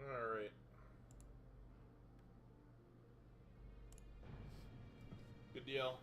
Alright. Good deal.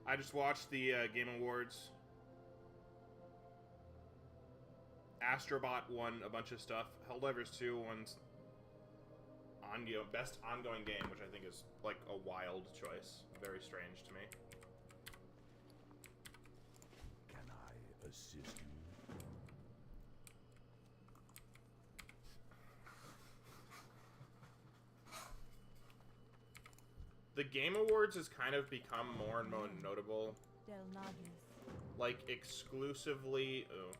I just watched the Game Awards. Astrobot won a bunch of stuff. Helldivers 2 won best ongoing game, which I think is like a wild choice. Very strange to me. Can I assist you? The Game Awards has kind of become more and more notable. Like, exclusively... Oh,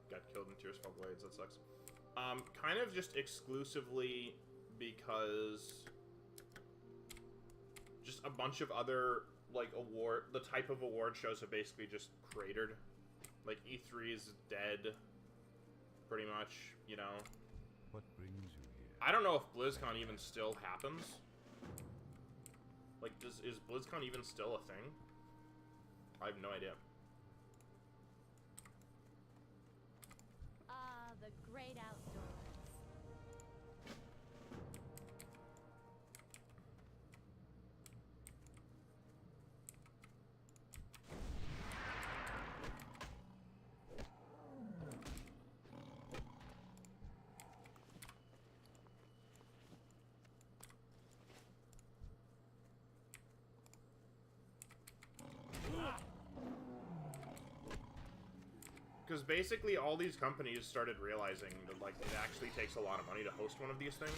got killed in Tears Fall Blades, that sucks. Kind of just exclusively because... just a bunch of other, like, the type of award shows have basically just cratered. Like, E3 is dead, pretty much, you know. What brings you here? I don't know if BlizzCon even still happens. Like, is BlizzCon even still a thing? I have no idea. Ah, the great outdoors. Because basically all these companies started realizing that, like, it actually takes a lot of money to host one of these things.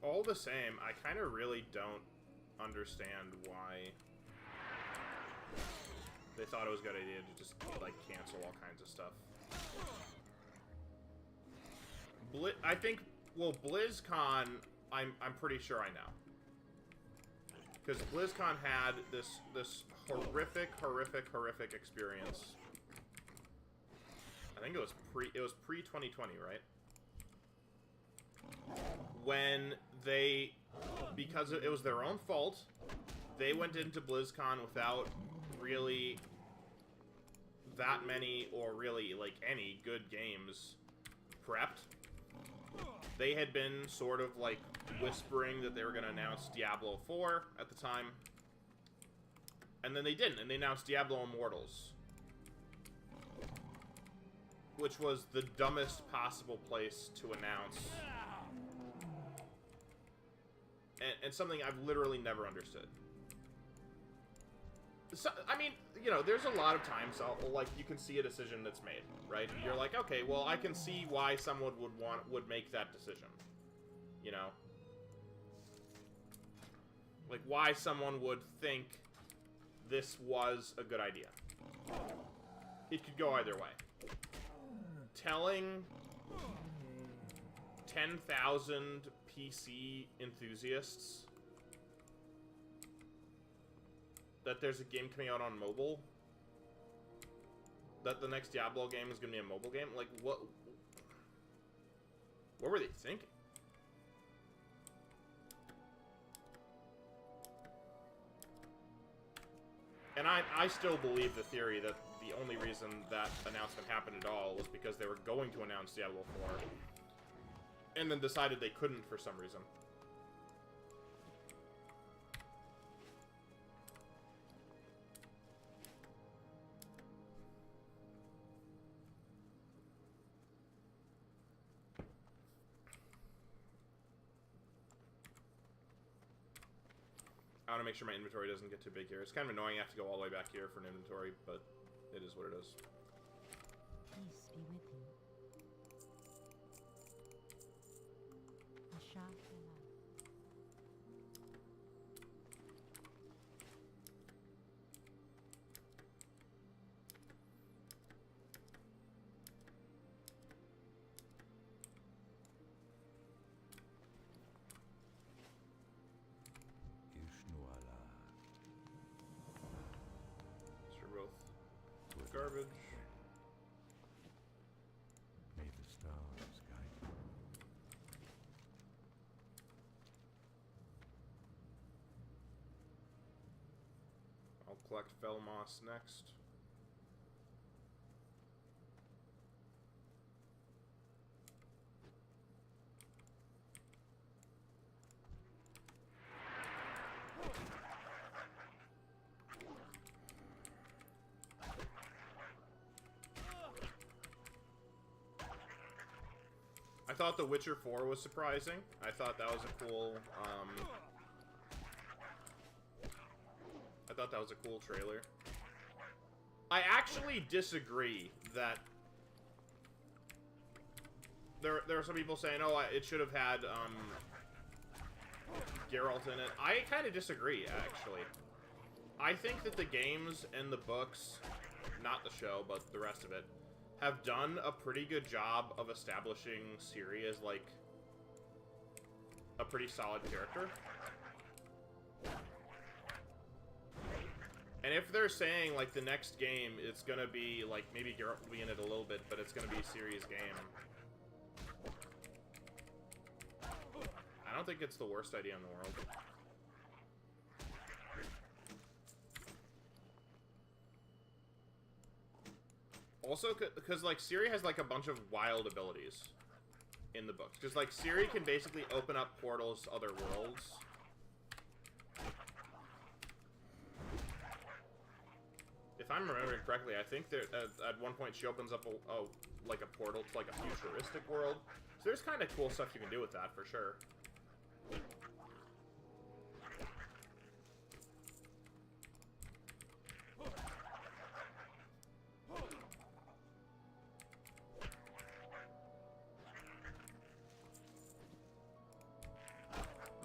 All the same, I kind of really don't understand why they thought it was a good idea to just, like, cancel all kinds of stuff. I think, well, BlizzCon, I'm pretty sure I know. Because BlizzCon had this horrific experience. I think it was pre 2020, right? When they, because it was their own fault, they went into BlizzCon without really that many, or really, like, any good games prepped. They had been sort of, like, whispering that they were going to announce Diablo 4 at the time. And then they didn't, and they announced Diablo Immortals. Which was the dumbest possible place to announce. And something I've literally never understood. So, I mean, you know, there's a lot of times, like, you can see a decision that's made, right? You're like, okay, well, I can see why someone would make that decision, you know? Like, why someone would think this was a good idea. It could go either way. Telling 10,000 PC enthusiasts that there's a game coming out on mobile, that the next Diablo game is going to be a mobile game, like, what were they thinking? And I still believe the theory that the only reason that announcement happened at all was because they were going to announce Diablo 4, and then decided they couldn't for some reason. I want to make sure my inventory doesn't get too big here. It's kind of annoying I have to go all the way back here for an inventory, but it is what it is. Peace be with you. Ashafela. Ishnuala. These are both garbage. May the stars guide you. I'll collect fell moss next. I thought The Witcher 4 was surprising. I thought that was a cool, I thought that was a cool trailer. I actually disagree that there are some people saying, oh, it should have had, Geralt in it. I kind of disagree, actually. I think that the games and the books, not the show, but the rest of it, have done a pretty good job of establishing Ciri as, like, a pretty solid character. And if they're saying, like, the next game, it's gonna be, like, maybe Geralt will be in it a little bit, but it's gonna be Ciri's game. I don't think it's the worst idea in the world. Also, because, like, Ciri has, like, a bunch of wild abilities in the books. Because, like, Ciri can basically open up portals to other worlds. If I'm remembering correctly, I think that at one point she opens up like a portal to, like, a futuristic world. So there's kind of cool stuff you can do with that, for sure.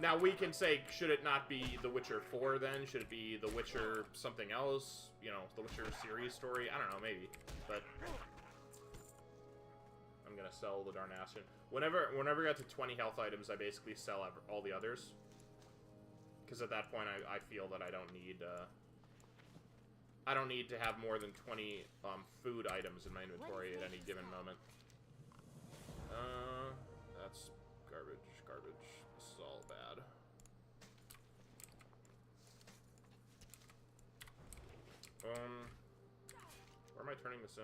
Now, we can say, should it not be The Witcher 4 then? Should it be The Witcher something else? You know, The Witcher series story? I don't know, maybe. But I'm gonna sell the Darnassion. Whenever I get to 20 health items, I basically sell all the others. Because at that point, I feel that I don't need to have more than 20 food items in my inventory at any given moment. That's garbage. This is all bad. Where am I turning this in?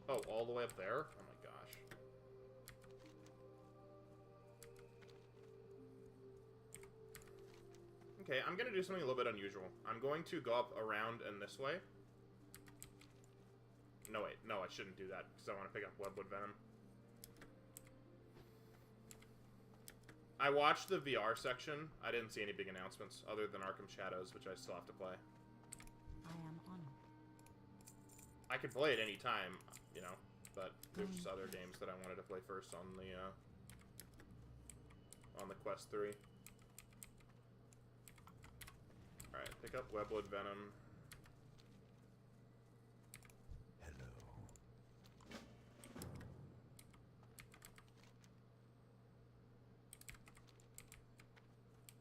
Oh, all the way up there? Oh my gosh. Okay, I'm gonna do something a little bit unusual. I'm going to go up around and this way. No, wait. No, I shouldn't do that, because I want to pick up Webwood Venom. I watched the VR section. I didn't see any big announcements, other than Arkham Shadows, which I still have to play. I am honored. I could play it any time, you know, but there's just other games that I wanted to play first on the Quest 3. Alright, pick up Webwood Venom. Hello.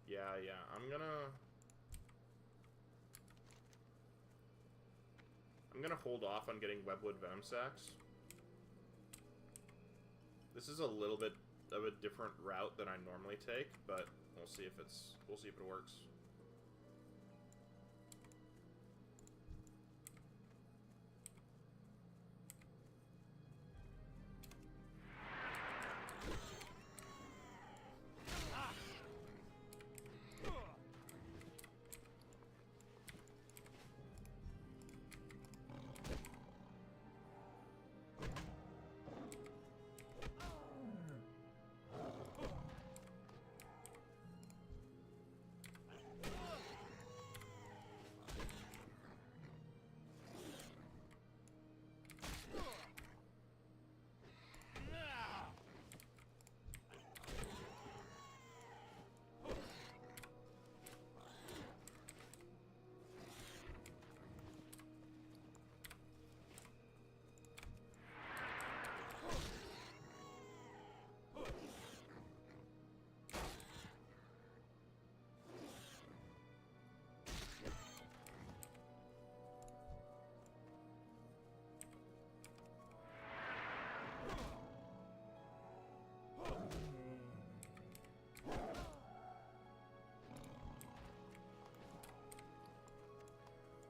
Yeah, I'm gonna hold off on getting Webwood Venom sacks. This is a little bit of a different route than I normally take, but we'll see if it works.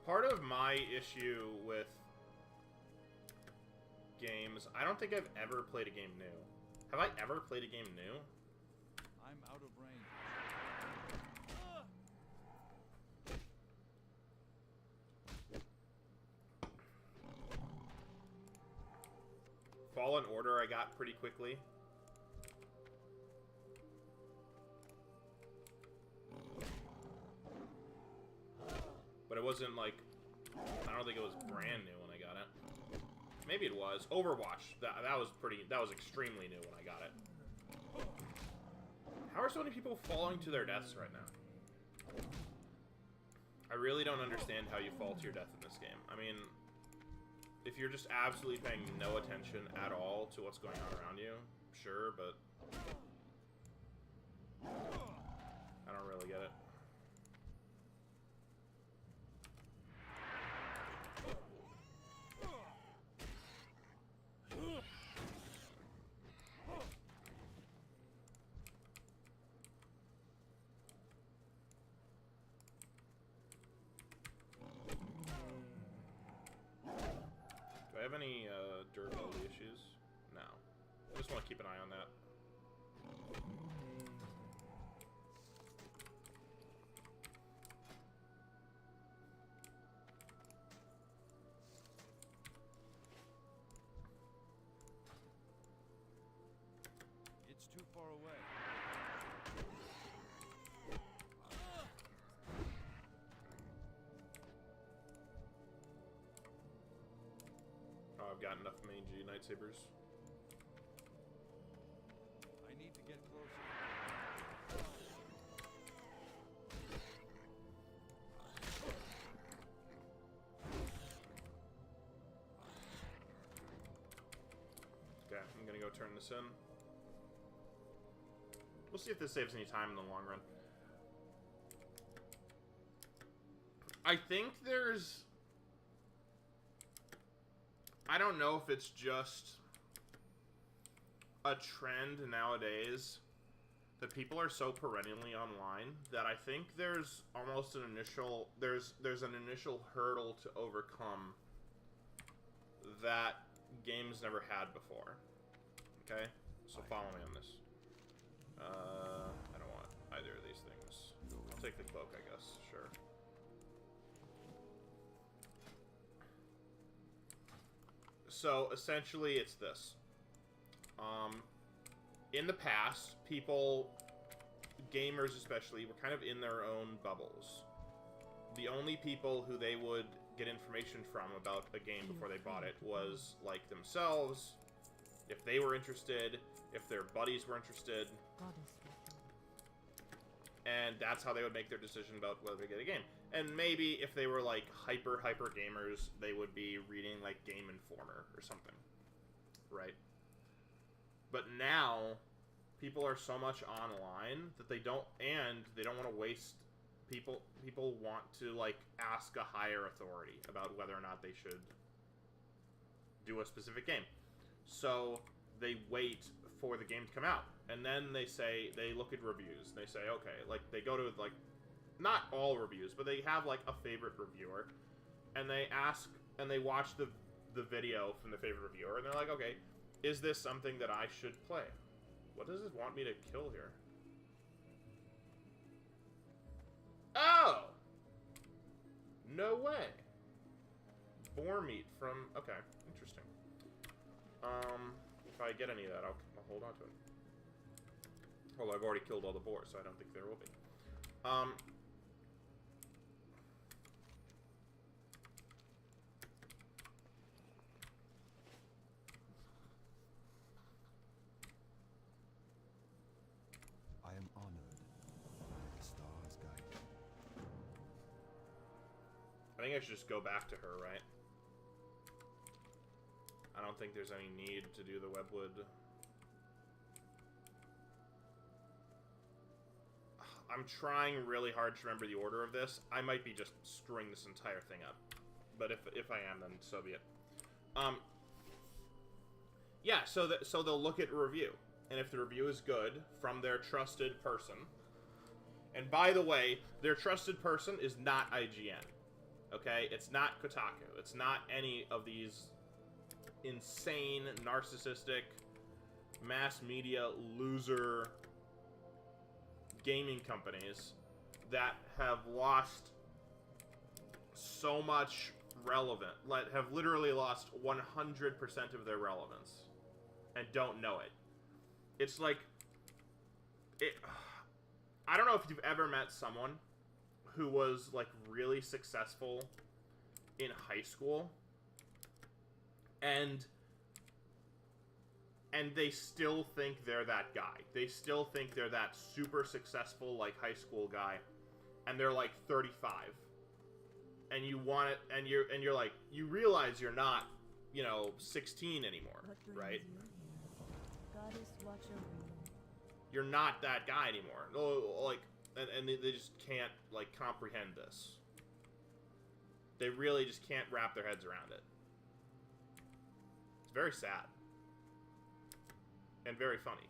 Part of my issue with games, I don't think I've ever played a game new. Have I ever played a game new? I'm out of range. Fallen Order I got pretty quickly. But it wasn't like, I don't think it was brand new when I got it. Maybe it was. Overwatch, that was extremely new when I got it. How are so many people falling to their deaths right now? I really don't understand how you fall to your death in this game. I mean, if you're just absolutely paying no attention at all to what's going on around you, sure, but I don't really get it. Do I have any durability issues? No. I just want to keep an eye on that. It's too far away. Oh, I've got enough mangy lightsabers. I need to get closer. Okay, I'm gonna go turn this in. We'll see if this saves any time in the long run. I think there's... I don't know if it's just a trend nowadays that people are so perennially online that I think there's almost an initial... There's an initial hurdle to overcome that games never had before. Okay? So follow me on this. I don't want either of these things. I'll take the cloak, I guess. Sure. So, essentially, it's this. In the past, people, gamers especially, were kind of in their own bubbles. The only people who they would get information from about a game before they bought it was, like, themselves, if they were interested, if their buddies were interested, and that's how they would make their decision about whether to get a game. And maybe if they were like hyper gamers, they would be reading like Game Informer or something, right? But now people are so much online that they don't want to waste people want to like ask a higher authority about whether or not they should do a specific game. So they wait for the game to come out, and then they look at reviews. They say, okay, like they go to like, not all reviews, but they have like a favorite reviewer, and they ask and they watch the video from the favorite reviewer, and they're like, okay, is this something that I should play? What does it want me to kill here? Oh! No way. Boar meat from... Okay, interesting. If I get any of that, I'll hold on to it. Well, I've already killed all the boars, so I don't think there will be. I am honored by the stars guide. I think I should just go back to her, right? I don't think there's any need to do the webwood. I'm trying really hard to remember the order of this. I might be just screwing this entire thing up. But if I am, then so be it. Yeah, so they'll look at a review. And if the review is good from their trusted person... And by the way, their trusted person is not IGN. Okay? It's not Kotaku. It's not any of these insane, narcissistic, mass media loser gaming companies that have lost so much have literally lost 100% of their relevance and don't know it. It's like I don't know if you've ever met someone who was like really successful in high school and they still think they're that guy. They still think they're that super successful like high school guy, and they're like 35. And you want it, and you're like, you realize you're not, 16 anymore, right? Goddess, watch over you. You're not that guy anymore. No, like, and they just can't like comprehend this. They really just can't wrap their heads around it. It's very sad. And very funny.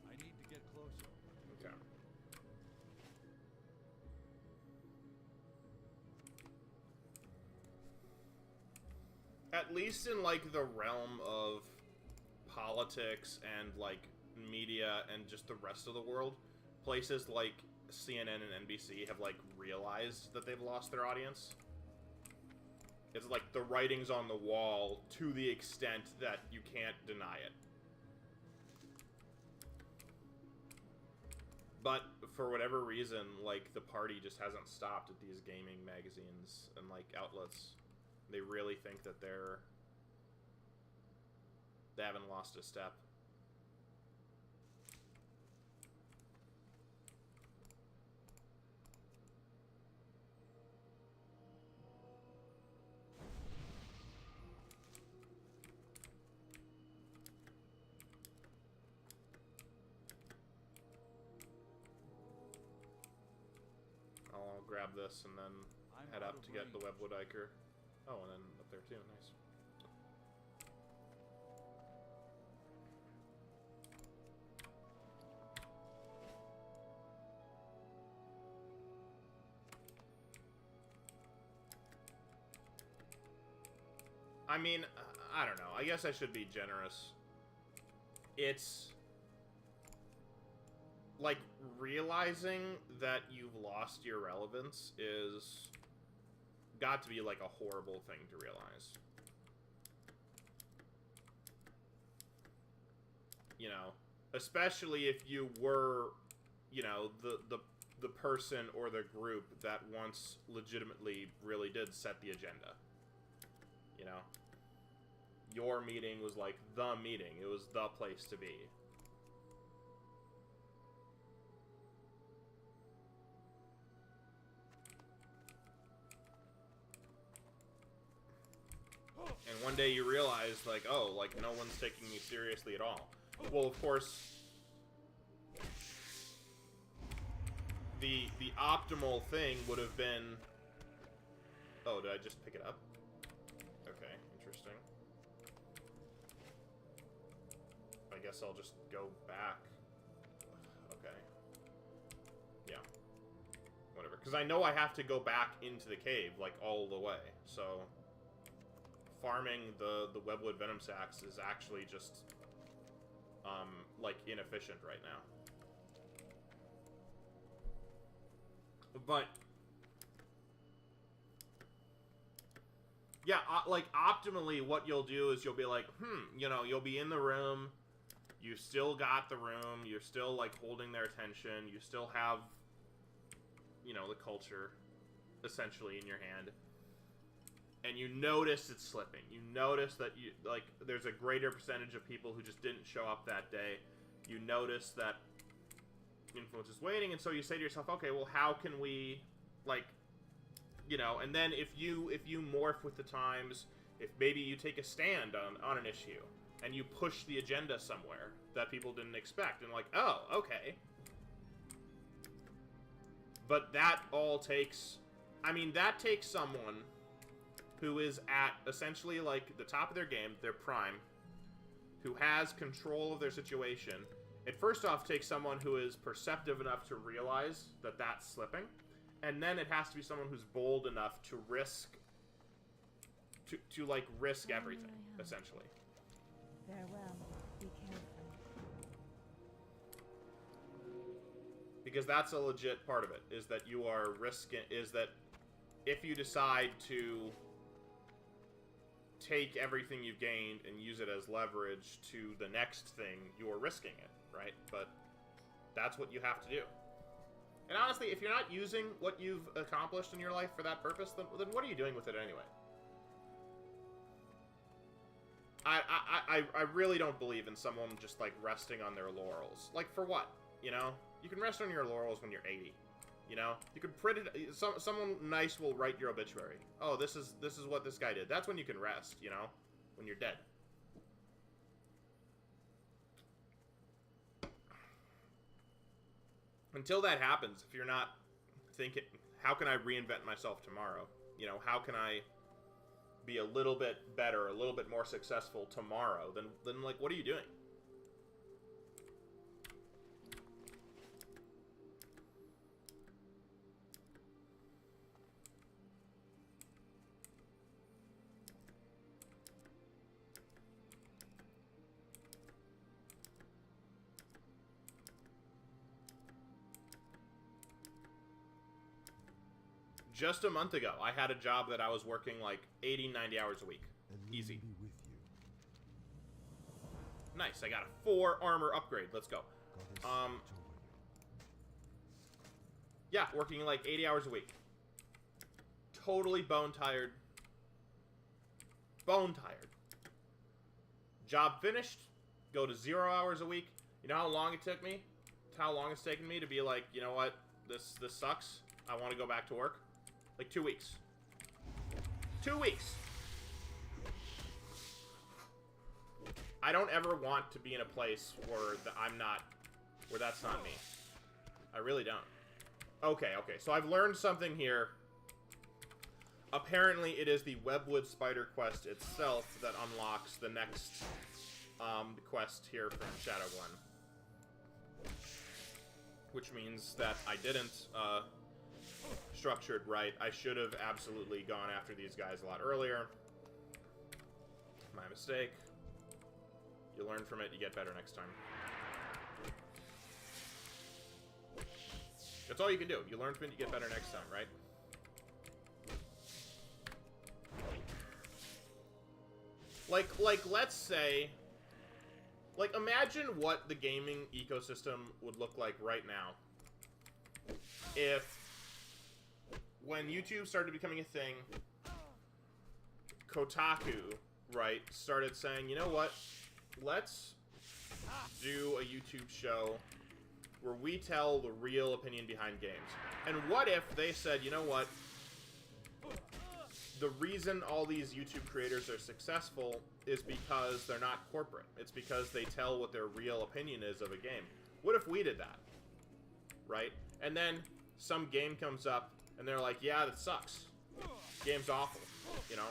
I need to get closer. Okay. At least in like the realm of politics and like media and just the rest of the world, places like CNN and NBC have like realized that they've lost their audience. It's like the writing's on the wall to the extent that you can't deny it. But for whatever reason, like, the party just hasn't stopped at these gaming magazines and like outlets. They really think that they haven't lost a step. I'll grab this and then I'm head out up of to get the range. Webwood Iker. Oh, and then up there too. Nice. I mean, I don't know. I guess I should be generous. It's like realizing that you've lost your relevance is got to be like a horrible thing to realize. You know, especially if you were, the person or the group that once legitimately really did set the agenda. You know? Your meeting was like the meeting. It was the place to be. And one day you realize, like, oh, like, no one's taking me seriously at all. Well, of course, the optimal thing would have been... Oh, did I just pick it up? Okay, interesting. I guess I'll just go back. Okay. Yeah. Whatever. Because I know I have to go back into the cave, like, all the way. So, farming the Webwood Venom Sacks is actually just, like, inefficient right now. But... yeah, like, optimally, what you'll do is you'll be like, you'll be in the room, you still got the room, you're still, like, holding their attention, you still have, the culture, essentially, in your hand, and you notice it's slipping. You notice that, there's a greater percentage of people who just didn't show up that day. You notice that, influence is waning, and so you say to yourself, okay, well, how can we, like, you know, and then if you morph with the times, if maybe you take a stand on an issue, and you push the agenda somewhere that people didn't expect, and like, oh, okay. But that all takes, I mean, that takes someone who is at essentially like the top of their game, their prime, who has control of their situation. It first off takes someone who is perceptive enough to realize that that's slipping, and then it has to be someone who's bold enough to risk, to like risk everything, essentially. Farewell. Be careful. Because that's a legit part of it, is that you are risking, is that if you decide to take everything you've gained and use it as leverage to the next thing, you're risking it, right? But that's what you have to do. And honestly, if you're not using what you've accomplished in your life for that purpose, then what are you doing with it anyway? I really don't believe in someone just, like, resting on their laurels. Like, for what? You know? You can rest on your laurels when you're 80. You know? You could print it... Someone nice will write your obituary. Oh, this is what this guy did. That's when you can rest, you know? When you're dead. Until that happens, if you're not thinking, how can I reinvent myself tomorrow? You know, how can I be a little bit better, a little bit more successful tomorrow? Then like, what are you doing? Just a month ago, I had a job that I was working like 80, 90 hours a week. Easy. Be with you. Nice, I got a 4 armor upgrade. Let's go. Goddess, Yeah, working like 80 hours a week. Totally bone tired. Bone tired. Job finished. Go to 0 hours a week. You know how long it took me? How long it's taken me to be like, you know what? This sucks. I want to go back to work. Like 2 weeks. 2 weeks. I don't ever want to be in a place where where that's not me. I really don't. Okay, so I've learned something here. Apparently it is the Webwood Spider quest itself that unlocks the next quest here from Shadow Glen. Which means that I didn't structured right. I should have absolutely gone after these guys a lot earlier. My mistake. You learn from it, you get better next time. That's all you can do. You learn from it, you get better next time, right? Like let's say, like, imagine what the gaming ecosystem would look like right now if, when YouTube started becoming a thing, Kotaku, right, started saying, you know what, let's do a YouTube show where we tell the real opinion behind games. And what if they said, you know what, the reason all these YouTube creators are successful is because they're not corporate. It's because they tell what their real opinion is of a game. What if we did that? Right? And then some game comes up, and they're like, yeah, that sucks. Game's awful, you know?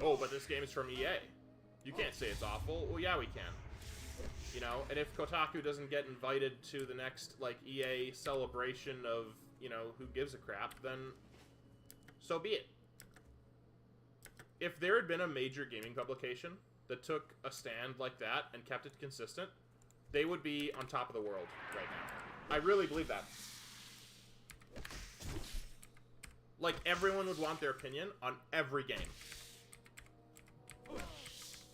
Oh, but this game is from EA. You can't say it's awful. Well, yeah, we can. You know? And if Kotaku doesn't get invited to the next, like, EA celebration of, you know, who gives a crap, then so be it. If there had been a major gaming publication that took a stand like that and kept it consistent, they would be on top of the world right now. I really believe that. Like, everyone would want their opinion on every game.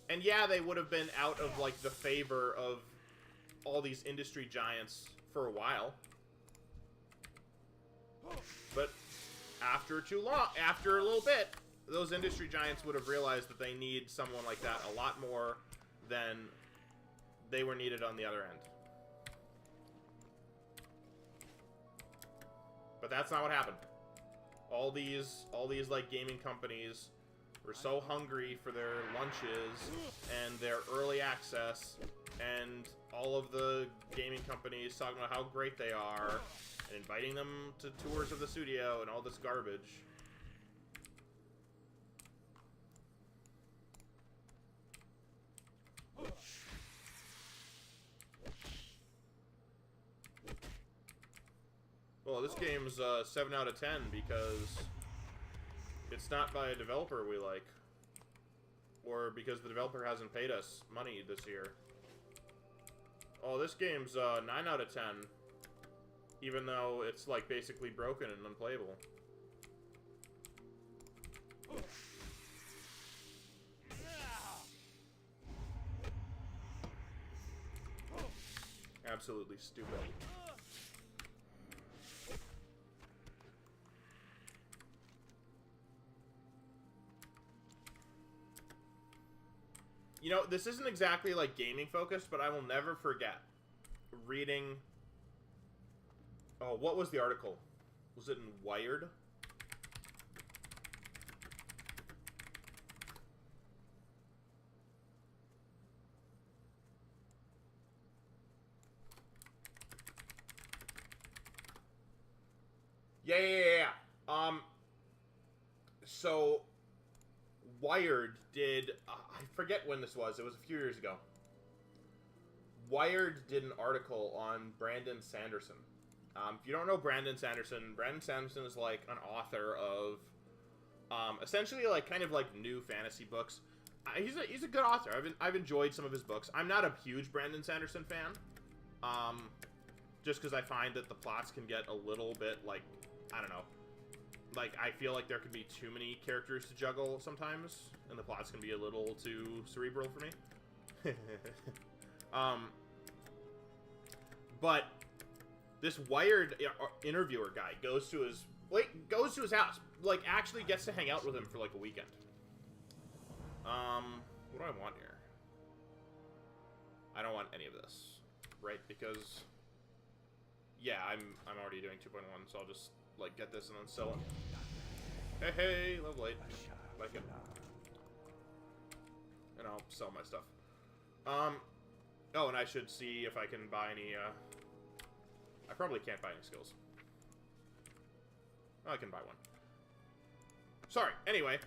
And yeah, they would have been out of, like, the favor of all these industry giants for a while. But after a little bit, those industry giants would have realized that they need someone like that a lot more than they were needed on the other end. But that's not what happened. All these like gaming companies were so hungry for their lunches and their early access, and all of the gaming companies talking about how great they are and inviting them to tours of the studio and all this garbage. Well, this game's 7 out of 10 because it's not by a developer we like. Or because the developer hasn't paid us money this year. Oh, this game's 9 out of 10. Even though it's, like, basically broken and unplayable. Absolutely stupid. You know, this isn't exactly, like, gaming focused, but I will never forget reading... Oh, what was the article? Was it in Wired? Yeah. So... Wired did, I forget when this was, it was a few years ago. Wired did an article on Brandon Sanderson. If you don't know Brandon Sanderson is like an author of, essentially like kind of like new fantasy books. He's a good author. I've enjoyed some of his books. I'm not a huge Brandon Sanderson fan, just because I find that the plots can get a little bit like, I don't know. Like, I feel like there could be too many characters to juggle sometimes, and the plots can be a little too cerebral for me. But this Wired interviewer guy goes to his house, like, actually gets to hang out with him for, like, a weekend. What do I want here? I don't want any of this, right? Because, yeah, I'm already doing 2.1, so I'll just... like, get this and then sell it. Hey, lovely. Like it. And I'll sell my stuff. Oh, and I should see if I can buy any, I probably can't buy any skills. Oh, I can buy one. Sorry, anyway.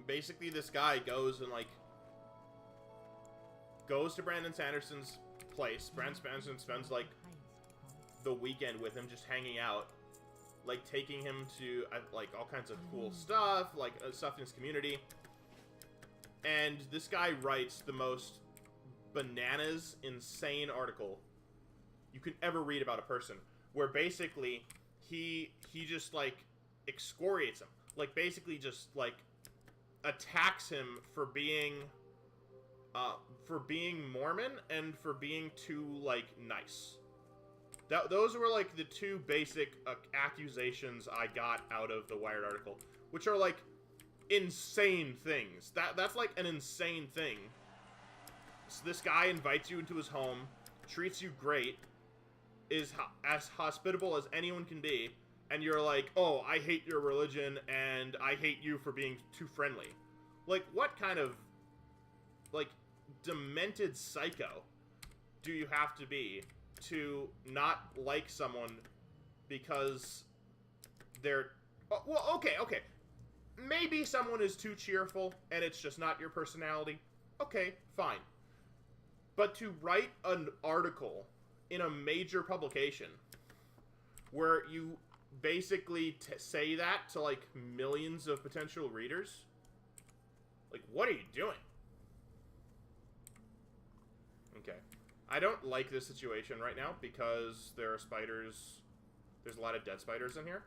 Basically this guy goes and, like, goes to Brandon Sanderson's place. Brandon Sanderson spends, like, the weekend with him, just hanging out, like taking him to like all kinds of cool stuff, like stuff in his community. And this guy writes the most bananas, insane article you could ever read about a person, where basically he just like excoriates him, like basically just like attacks him for being Mormon and for being too like nice. Those were, like, the two basic accusations I got out of the Wired article, which are, like, insane things. That's, like, an insane thing. So this guy invites you into his home, treats you great, is as hospitable as anyone can be, and you're like, oh, I hate your religion, and I hate you for being too friendly. Like, what kind of, like, demented psycho do you have to be to not like someone because they're... well, okay. Maybe someone is too cheerful and it's just not your personality. Okay, fine. But to write an article in a major publication where you basically say that to, like, millions of potential readers? Like, what are you doing? Okay. I don't like this situation right now because there are spiders. There's a lot of dead spiders in here.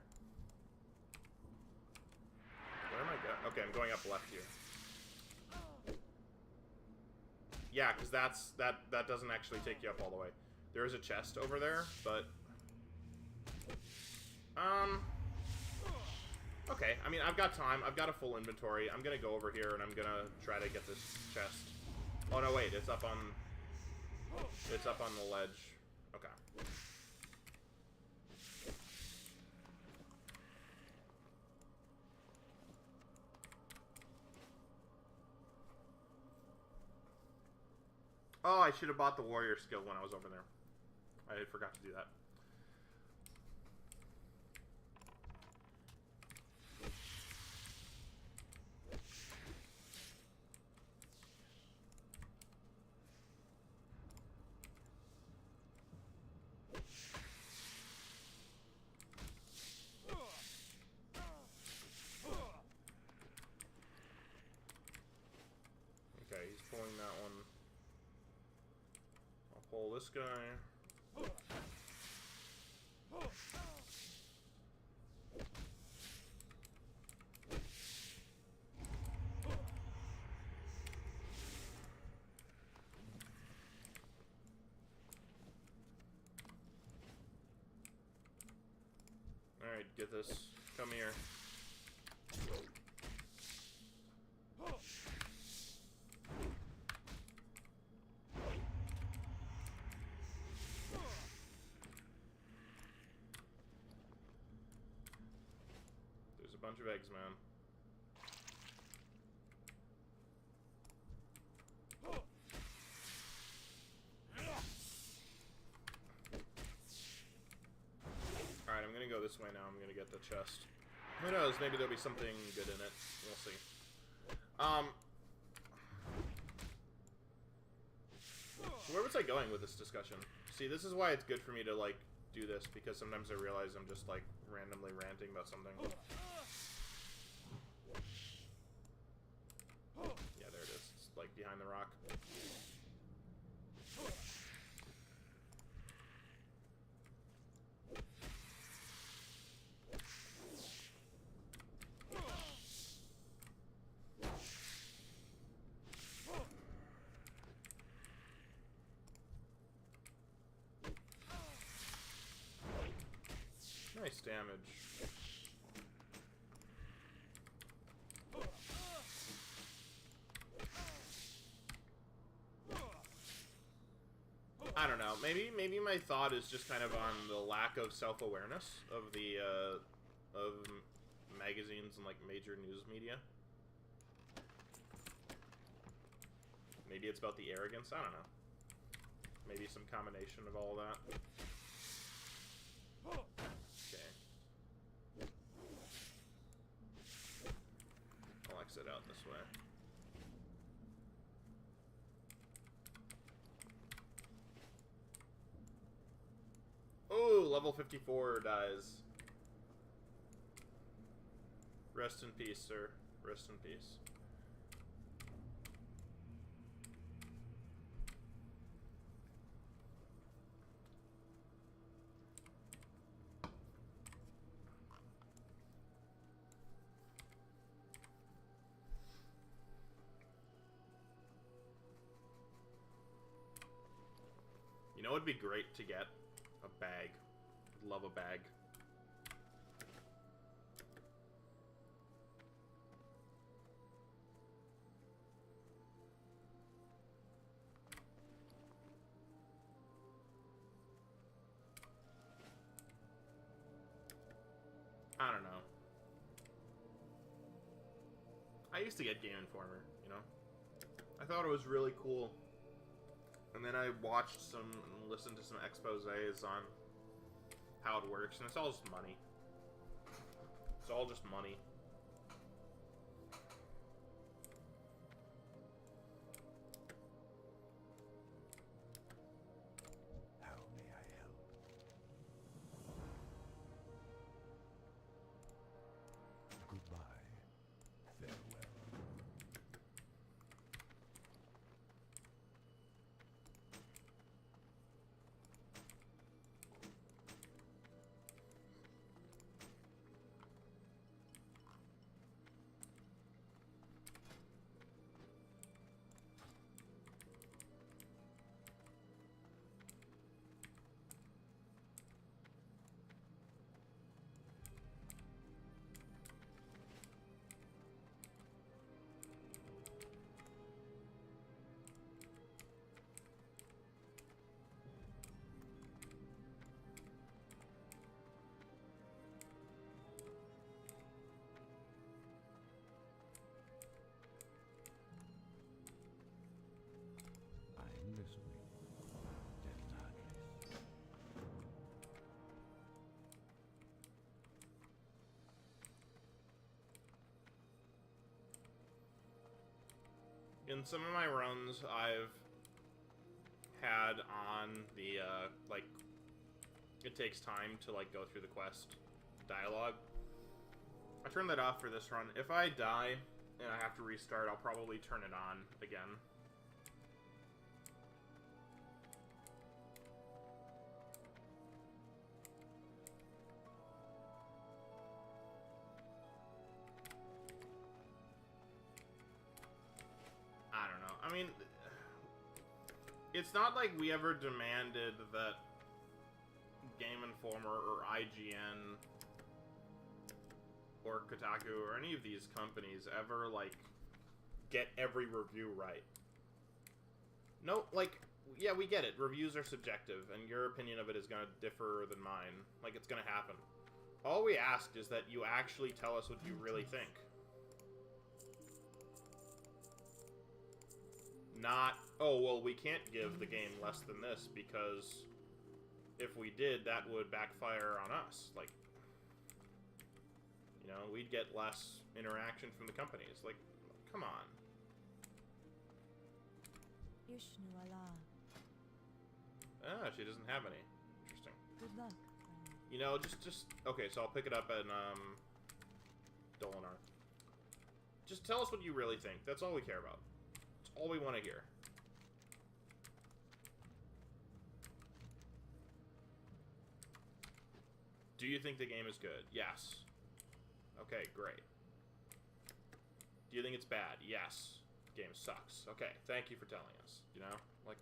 Where am I going? Okay, I'm going up left here. Yeah, because that doesn't actually take you up all the way. There is a chest over there, but okay. I mean, I've got time. I've got a full inventory. I'm gonna go over here and I'm gonna try to get this chest. Oh no, wait, it's up on the ledge. Okay. Oh, I should have bought the warrior skill when I was over there. I forgot to do that. Okay, he's pulling that one. I'll pull this guy. Alright, get this. Come here. There's a bunch of eggs, man. Alright, I'm gonna go this way now. I'm gonna get the chest. Who knows? Maybe there'll be something good in it. We'll see. Where was I going with this discussion? See, this is why it's good for me to, like, do this, because sometimes I realize I'm just, like, randomly ranting about something. Yeah, there it is. It's, like, behind the rock. Nice damage. I don't know. Maybe my thought is just kind of on the lack of self-awareness of the of magazines and like major news media. Maybe it's about the arrogance. I don't know. Maybe some combination of all that. Okay. I'll exit out this way. Oh, level 54 dies. Rest in peace, sir. Rest in peace. You know, it'd be great to get a bag. I'd love a bag. I don't know. I used to get Game Informer, you know? I thought it was really cool. And then I watched some and listened to some exposés on how it works, and it's all just money. It's all just money. How may I help? Goodbye. Farewell. In some of my runs, I've had on the, like, it takes time to, like, go through the quest dialogue. I turned that off for this run. If I die and I have to restart, I'll probably turn it on again. I don't know. I mean, it's not like we ever demanded that Game Informer or IGN or Kotaku or any of these companies ever, like, get every review right. No, like, yeah, we get it. Reviews are subjective, and your opinion of it is gonna differ than mine. Like, it's gonna happen. All we ask is that you actually tell us what you really think. Not, oh, well, we can't give the game less than this because if we did, that would backfire on us. Like, you know, we'd get less interaction from the companies. Like, come on. Ishnu Allah. Ah, she doesn't have any. Interesting. Good luck, friend. You know, just okay, so I'll pick it up in, Dolinar. Just tell us what you really think. That's all we care about. That's all we want to hear. Do you think the game is good? Yes. Okay, great. Do you think it's bad? Yes. The game sucks. Okay, thank you for telling us. You know? Like...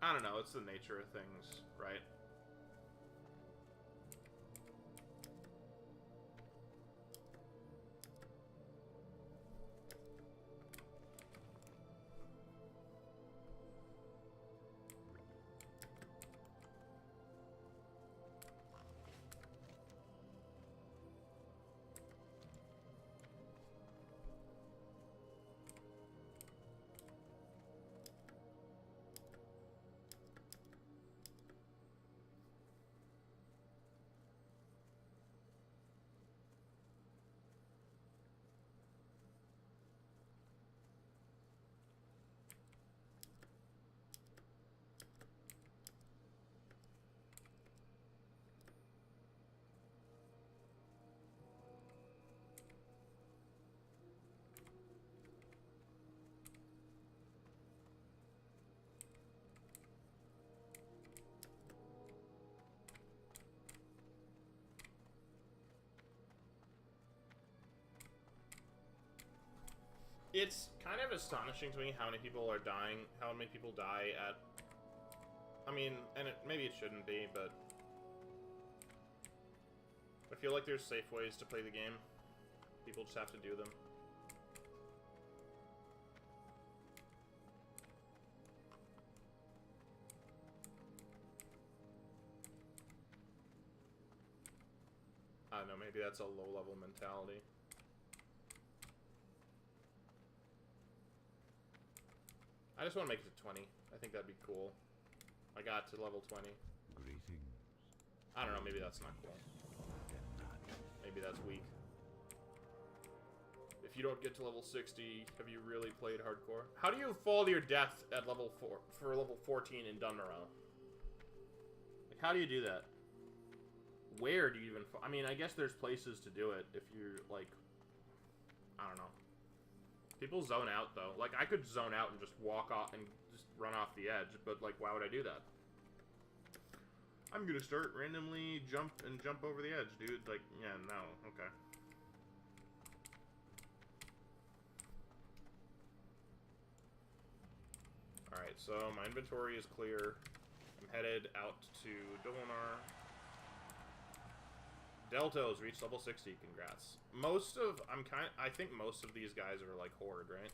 I don't know, it's the nature of things, right? It's kind of astonishing to me how many people are dying, how many people die at... I mean, and maybe it shouldn't be, but... I feel like there's safe ways to play the game. People just have to do them. I don't know, maybe that's a low-level mentality. I just want to make it to 20. I think that'd be cool. I got to level 20. Greetings. I don't know, maybe that's not cool. Maybe that's weak. If you don't get to level 60, have you really played hardcore? How do you fall to your death at level 4 for level 14 in Dunmorrow? Like, how do you do that? Where do you even I mean, I guess there's places to do it if you're, like... I don't know. People zone out, though. Like, I could zone out and just walk off and just run off the edge, but, like, why would I do that? I'm gonna start randomly jump over the edge, dude. Like, yeah, no, okay. Alright, so my inventory is clear. I'm headed out to Dolinar. Deltos reached level 60, congrats. I think most of these guys are like Horde, right?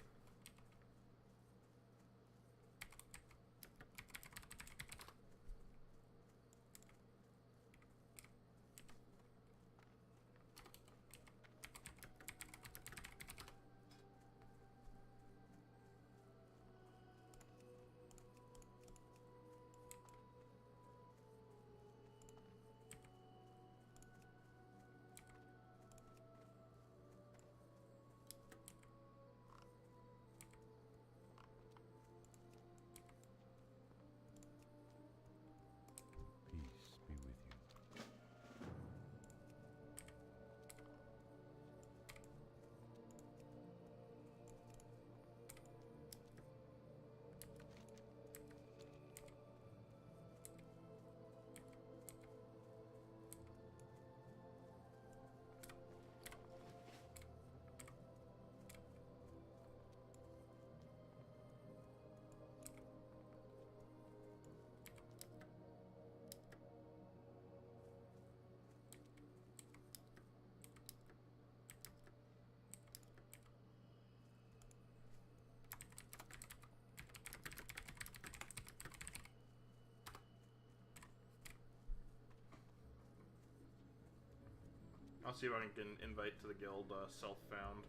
I'll see if I can invite to the guild self-found.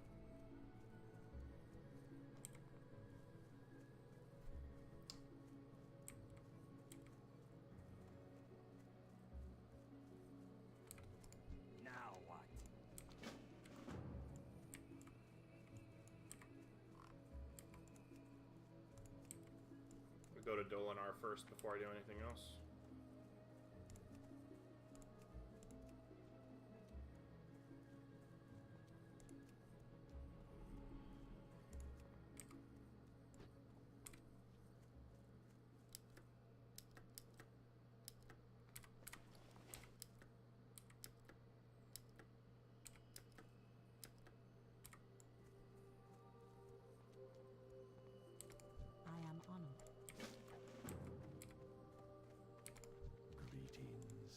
Now what? We go to Dolinar first before I do anything else. I am honored. Greetings.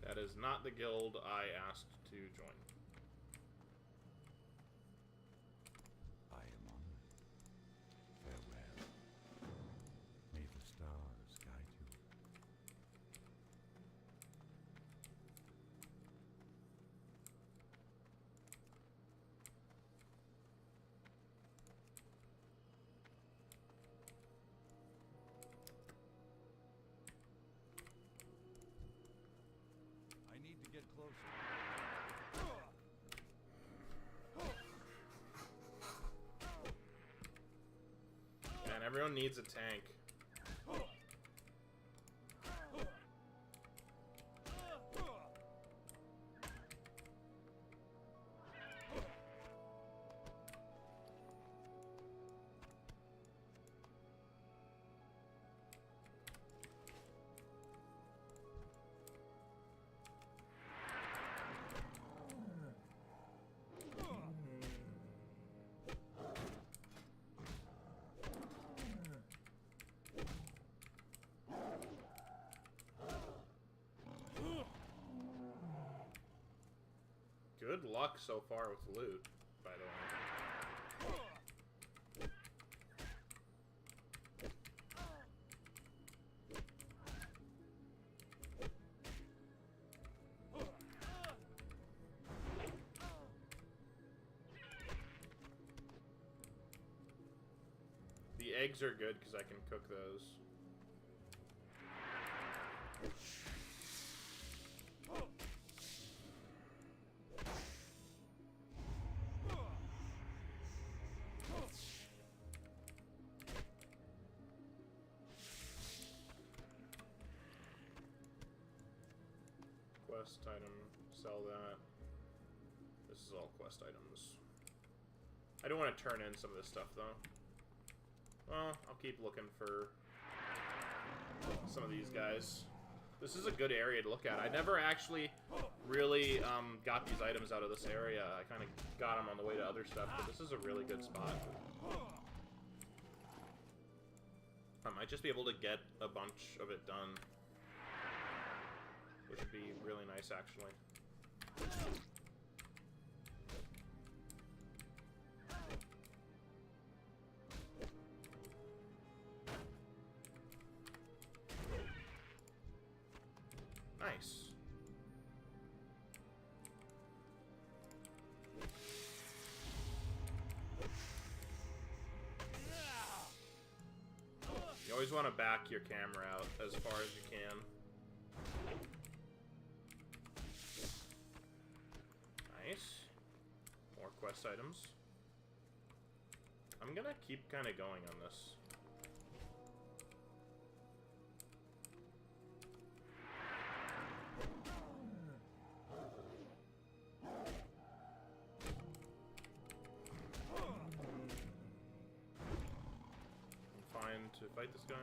That is not the guild I asked to join. I am honored. Farewell. May the stars guide you. I need to get closer. Man, everyone needs a tank. Good luck so far with loot, by the way. The eggs are good because I can cook those. Quest item, sell that. This is all quest items. I don't want to turn in some of this stuff though. Well, I'll keep looking for some of these guys. This is a good area to look at. I never actually really got these items out of this area. I kind of got them on the way to other stuff, but this is a really good spot. I might just be able to get a bunch of it done, which would be really nice, actually. Nice. You always want to back your camera out as far as you can. Nice. More quest items. I'm gonna keep kind of going on this. I'm fine to fight this guy.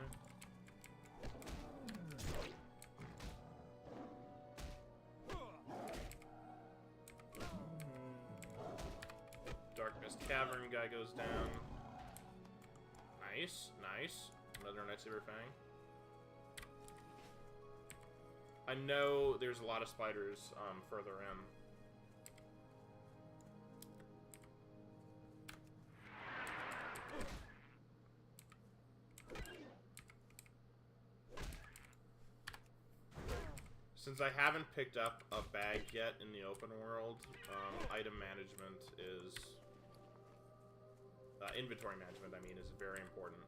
Dark Mist Cavern guy goes down. Nice, nice. Another Nightsaber Fang. I know there's a lot of spiders further in. Since I haven't picked up a bag yet in the open world, item management is... inventory management, I mean, is very important.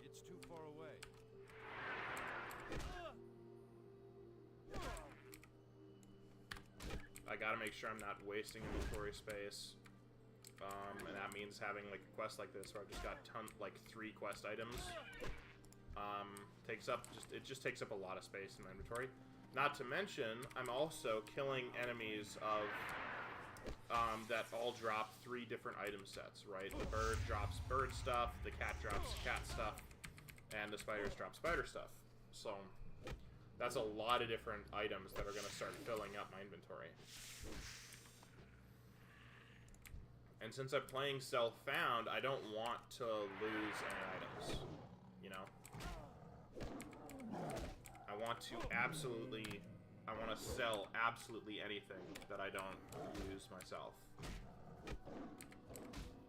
It's too far away. I gotta make sure I'm not wasting inventory space. And that means having like a quest like this where I've just got like 3 quest items. It just takes up a lot of space in my inventory. Not to mention, I'm also killing enemies of that all drop 3 different item sets, right? The bird drops bird stuff, the cat drops cat stuff, and the spiders drop spider stuff. So that's a lot of different items that are going to start filling up my inventory. And since I'm playing self-found, I don't want to lose any items, you know? I want to sell absolutely anything that I don't use myself.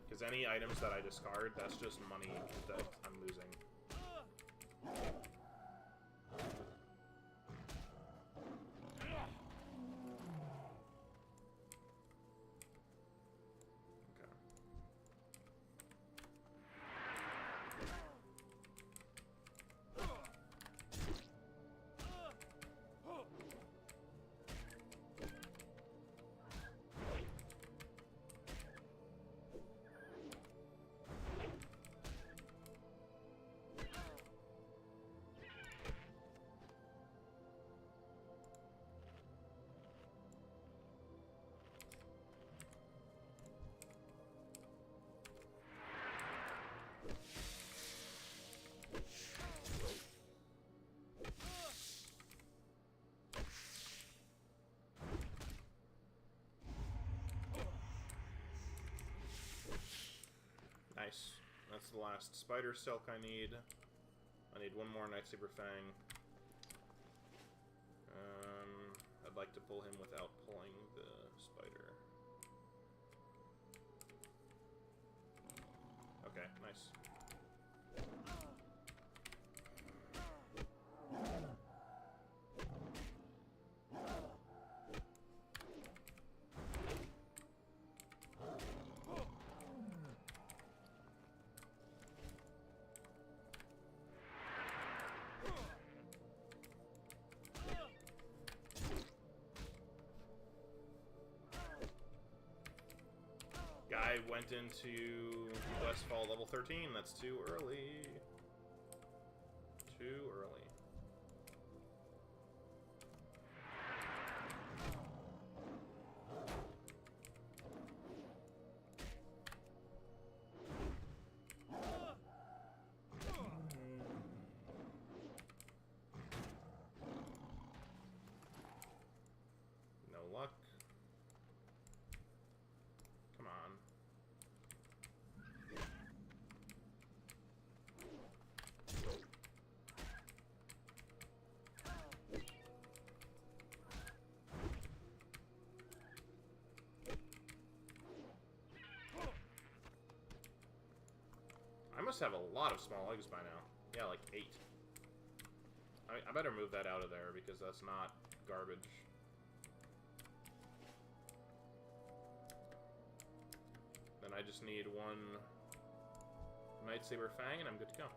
Because any items that I discard, that's just money that I'm losing. Nice. That's the last spider silk I need. I need one more Nightsaber Fang. I'd like to pull him without pulling the spider. Okay, nice. Guy went into Westfall level 13. That's too early. Too early. No luck. Come on. I must have a lot of small eggs by now. Yeah, like 8. I better move that out of there because that's not garbage. Then I just need one Nightsaber Fang and I'm good to go.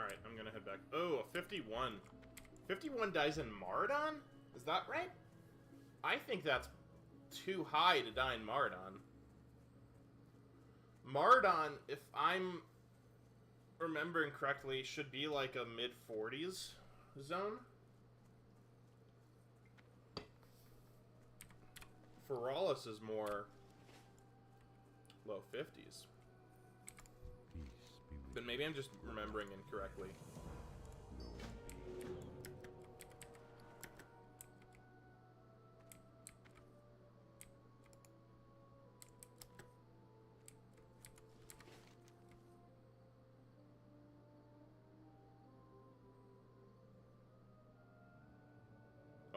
Alright, I'm gonna head back. Oh, a 51. 51 dies in Mardon? Is that right? I think that's too high to die in Mardon. Mardon, if I'm remembering correctly, should be like a mid-40s zone. Feralis is more low 50s. Peace be with But maybe I'm just remembering incorrectly. you.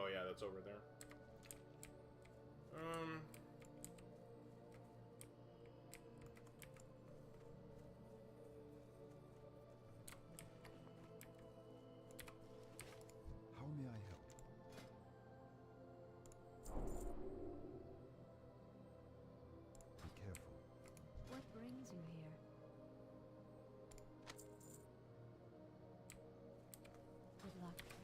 Oh yeah, that's over there. How may I help? Be careful. What brings you here? Good luck, friend.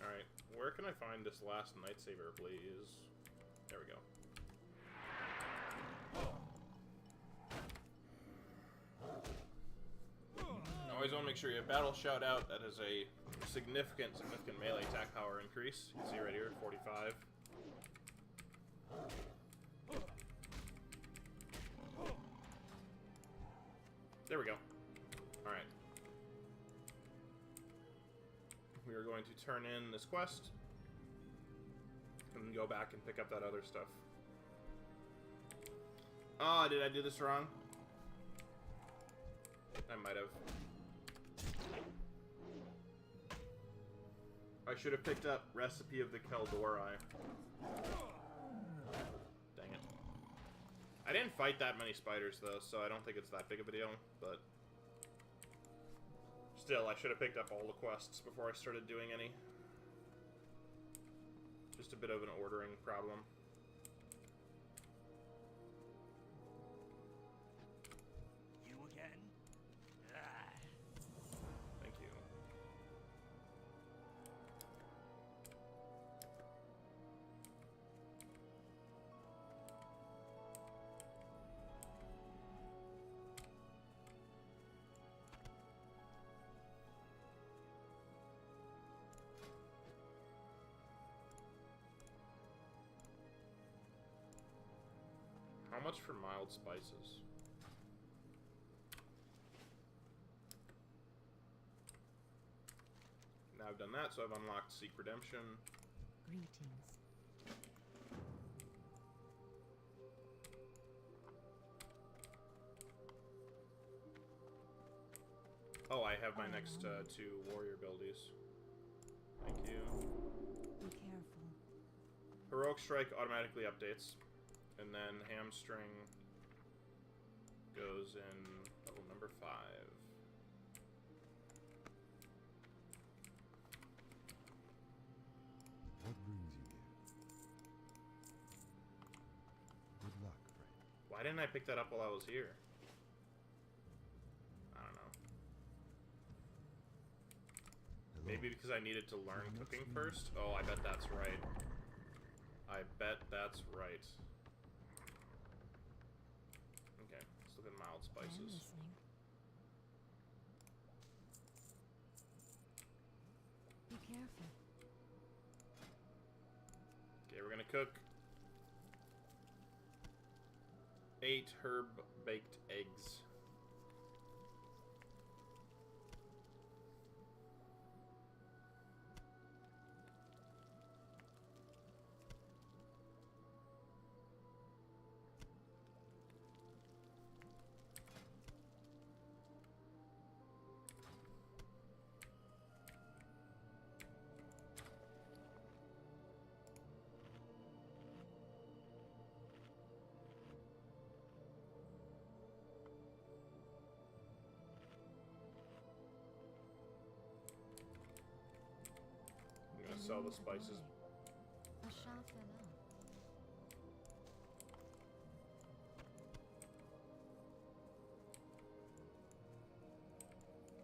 Alright, where can I find this last Nightsaber, please? There we go. Always want to make sure you have Battle Shout Out. That is a significant melee attack power increase. You can see right here, 45. There we go. Alright. We are going to turn in this quest and then go back and pick up that other stuff. Oh, did I do this wrong? I might have. I should have picked up Recipe of the Keldori. Dang it. I didn't fight that many spiders, though, so I don't think it's that big of a deal, but... Still, I should have picked up all the quests before I started doing any. Just a bit of an ordering problem. You again? Ah. Thank you. How much for mild spices? Now I've done that, so I've unlocked Seek Redemption. Greetings. Oh, I have my next two warrior abilities. Thank you. Be careful. Heroic Strike automatically updates. And then Hamstring goes in level number 5. What brings you here? Good luck, friend. Why didn't I pick that up while I was here? I don't know. Hello. Maybe because I needed to learn cooking first? Oh, I bet that's right. I bet that's right. Okay, let's look at mild I'm spices. listening. Be careful. Okay, we're gonna cook 8 herb baked eggs. sell the spices. A chat fella.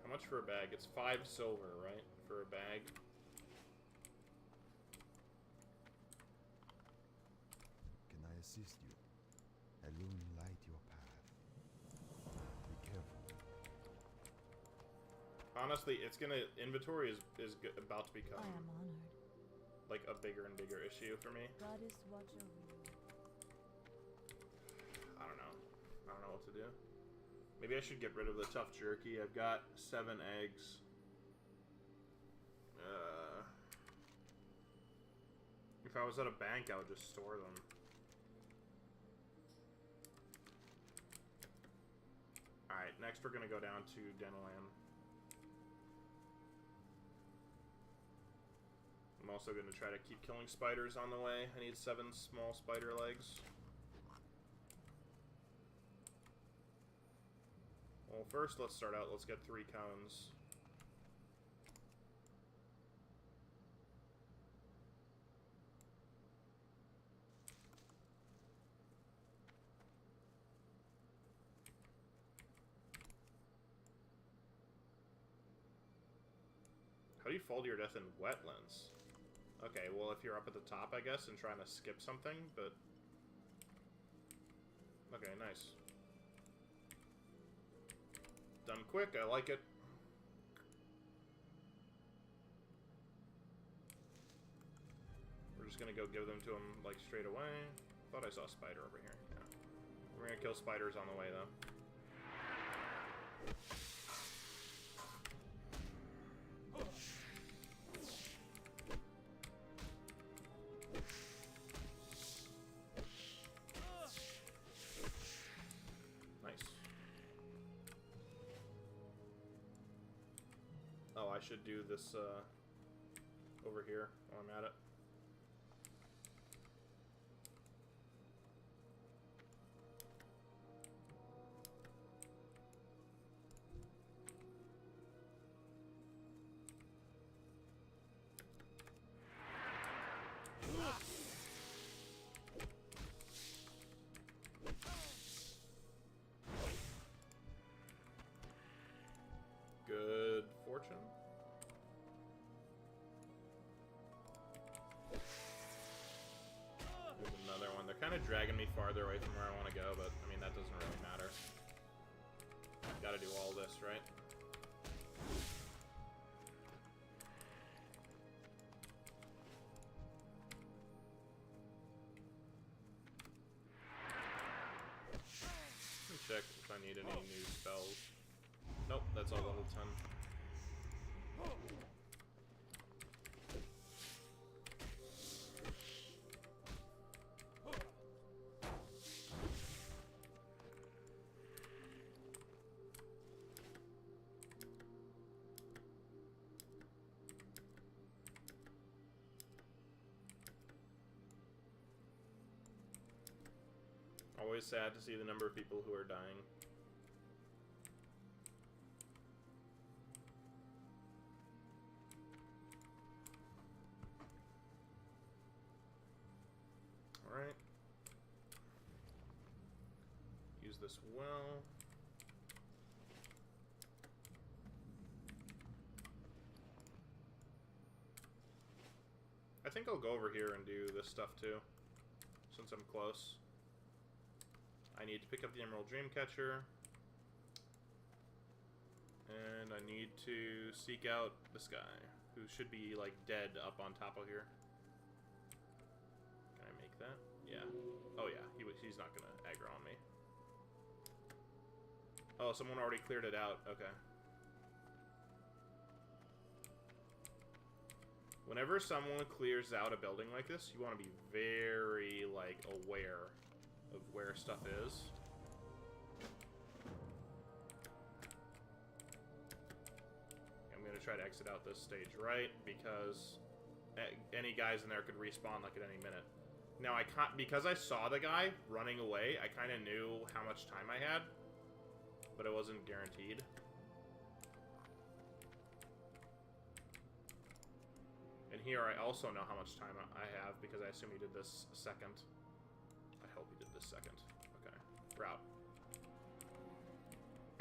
How much for a bag? It's 5 silver, right? For a bag. Can I assist you? Alone light your path. Be careful. Honestly, it's gonna... Inventory is about to I become, am honored. like, a bigger and bigger issue for me. Goddess watch over you. I don't know. I don't know what to do. Maybe I should get rid of the tough jerky. I've got 7 eggs. If I was at a bank, I would just store them. Alright, next we're gonna go down to Denland. I'm also gonna try to keep killing spiders on the way. I need 7 small spider legs. Well, first, let's start out. Let's get 3 cones. How do you fall to your death in wetlands? Okay, well, if you're up at the top, I guess, and trying to skip something, but... Okay, nice. Done quick, I like it. We're just gonna go give them to him, like, straight away. Thought I saw a spider over here. Yeah. We're gonna kill spiders on the way, though. Oh, I should do this over here while I'm at it. Good fortune. There's another one. They're kind of dragging me farther away from where I want to go, but I mean, that doesn't really matter. Gotta do all this, right? Let me check if I need any new spells. Nope, that's all level 10. Always sad to see the number of people who are dying. Alright. Use this well. I think I'll go over here and do this stuff too, since I'm close. I need to pick up the Emerald Dreamcatcher. And I need to seek out this guy, who should be, like, dead up on top of here. Can I make that? Yeah. Oh, yeah. He's not gonna aggro on me. Oh, someone already cleared it out. Okay. Whenever someone clears out a building like this, you want to be very, like, aware of where stuff is. I'm gonna try to exit out this stage right, because any guys in there could respawn like at any minute. Now I can't, because I saw the guy running away, I kind of knew how much time I had, but it wasn't guaranteed. And here I also know how much time I have because I assume he did this second. I hope he did this second. Okay. Route.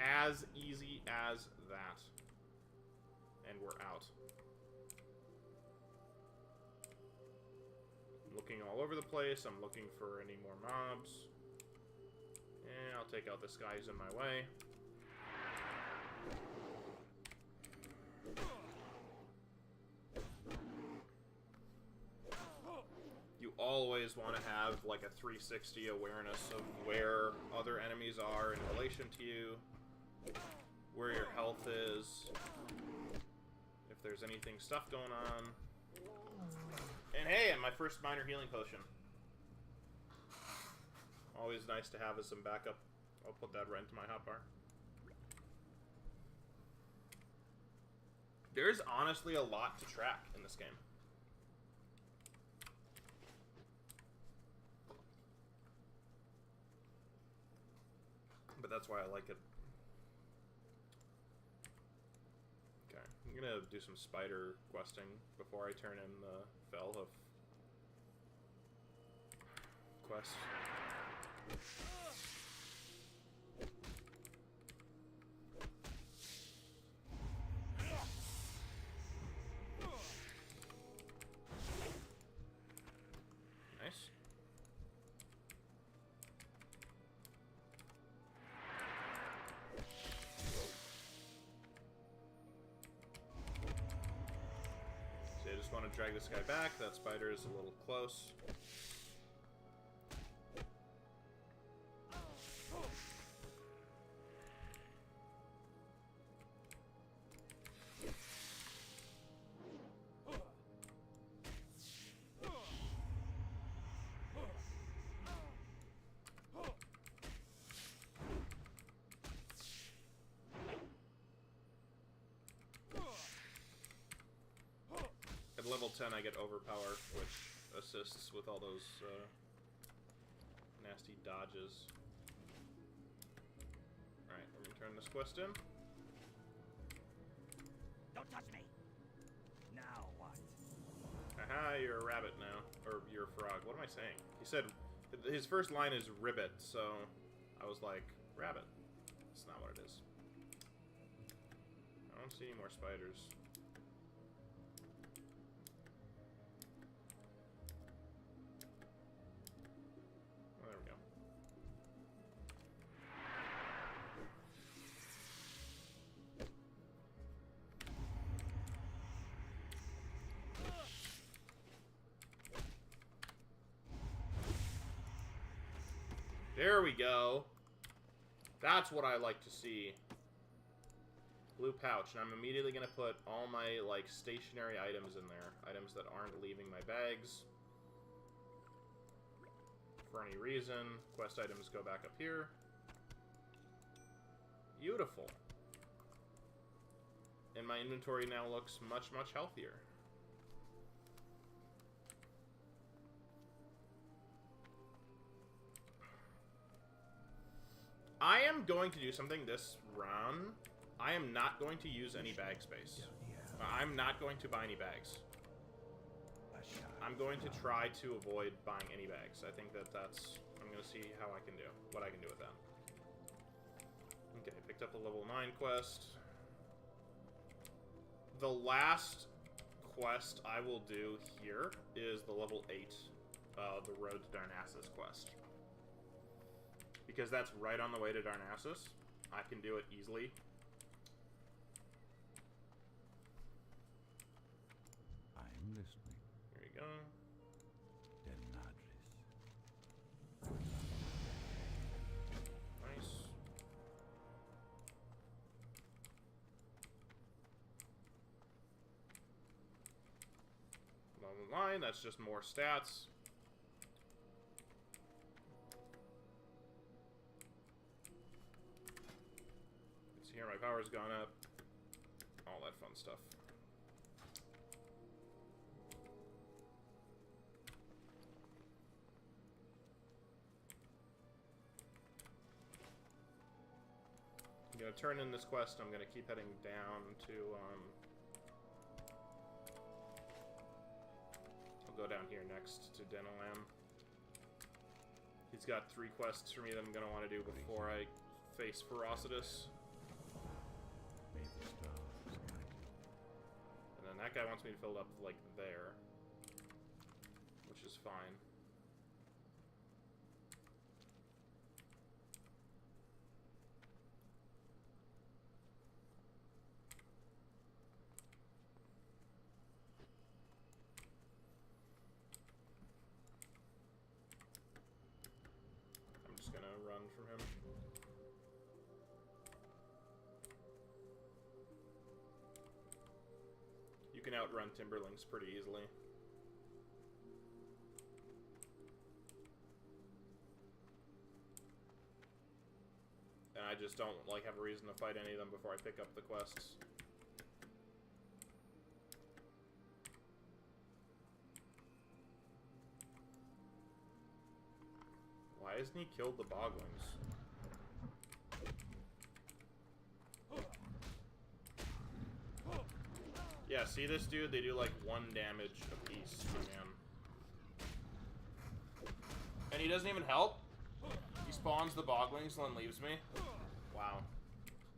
As easy as that. And we're out. I'm looking all over the place. I'm looking for any more mobs. Yeah, I'll take out this guy who's in my way. You always want to have like a 360 awareness of where other enemies are in relation to you, where your health is, if there's anything stuff going on. And hey, and my first minor healing potion. Always nice to have as some backup. I'll put that right into my hotbar. There's honestly a lot to track in this game. But that's why I like it. Okay, I'm gonna do some spider questing before I turn in the Felhoof quest. Nice. So I just want to drag this guy back. That spider is a little close. At level 10 I get overpower, which assists with all those nasty dodges. Alright, let me turn this quest in. Don't touch me! Now what? Aha, you're a rabbit now. Or you're a frog. What am I saying? He said, his first line is ribbit, so I was like, rabbit. That's not what it is. I don't see any more spiders. Oh, there we go. There we go. That's what I like to see. Blue pouch, and I'm immediately going to put all my, like, stationary items in there. Items that aren't leaving my bags for any reason. Quest items go back up here. Beautiful. And my inventory now looks much, much healthier. I am going to do something this run. I am not going to use any bag space. I'm not going to buy any bags. I'm going to try to avoid buying any bags. I think that's... I'm going to see how I can do. What I can do with that. Okay, picked up the level 9 quest. The last quest I will do here is the level 8, the Road to Darnassus quest. Because that's right on the way to Darnassus. I can do it easily. I'm listening. Here you go. Nice. Along the line, that's just more stats. Here, my power's gone up. All that fun stuff. I'm gonna turn in this quest. I'm gonna keep heading down to go down here next to Denolam. He's got 3 quests for me that I'm gonna want to do before I face Ferocitus. May the stars guide you. And then that guy wants me to fill it up, like, there. Which is fine. I'm just gonna run from him. You can outrun Timberlings pretty easily. And I just don't, like, have a reason to fight any of them before I pick up the quests. Why hasn't he killed the Boglings? Yeah, see this dude? They do like 1 damage apiece, man. And he doesn't even help? He spawns the Boglings and then leaves me? Wow.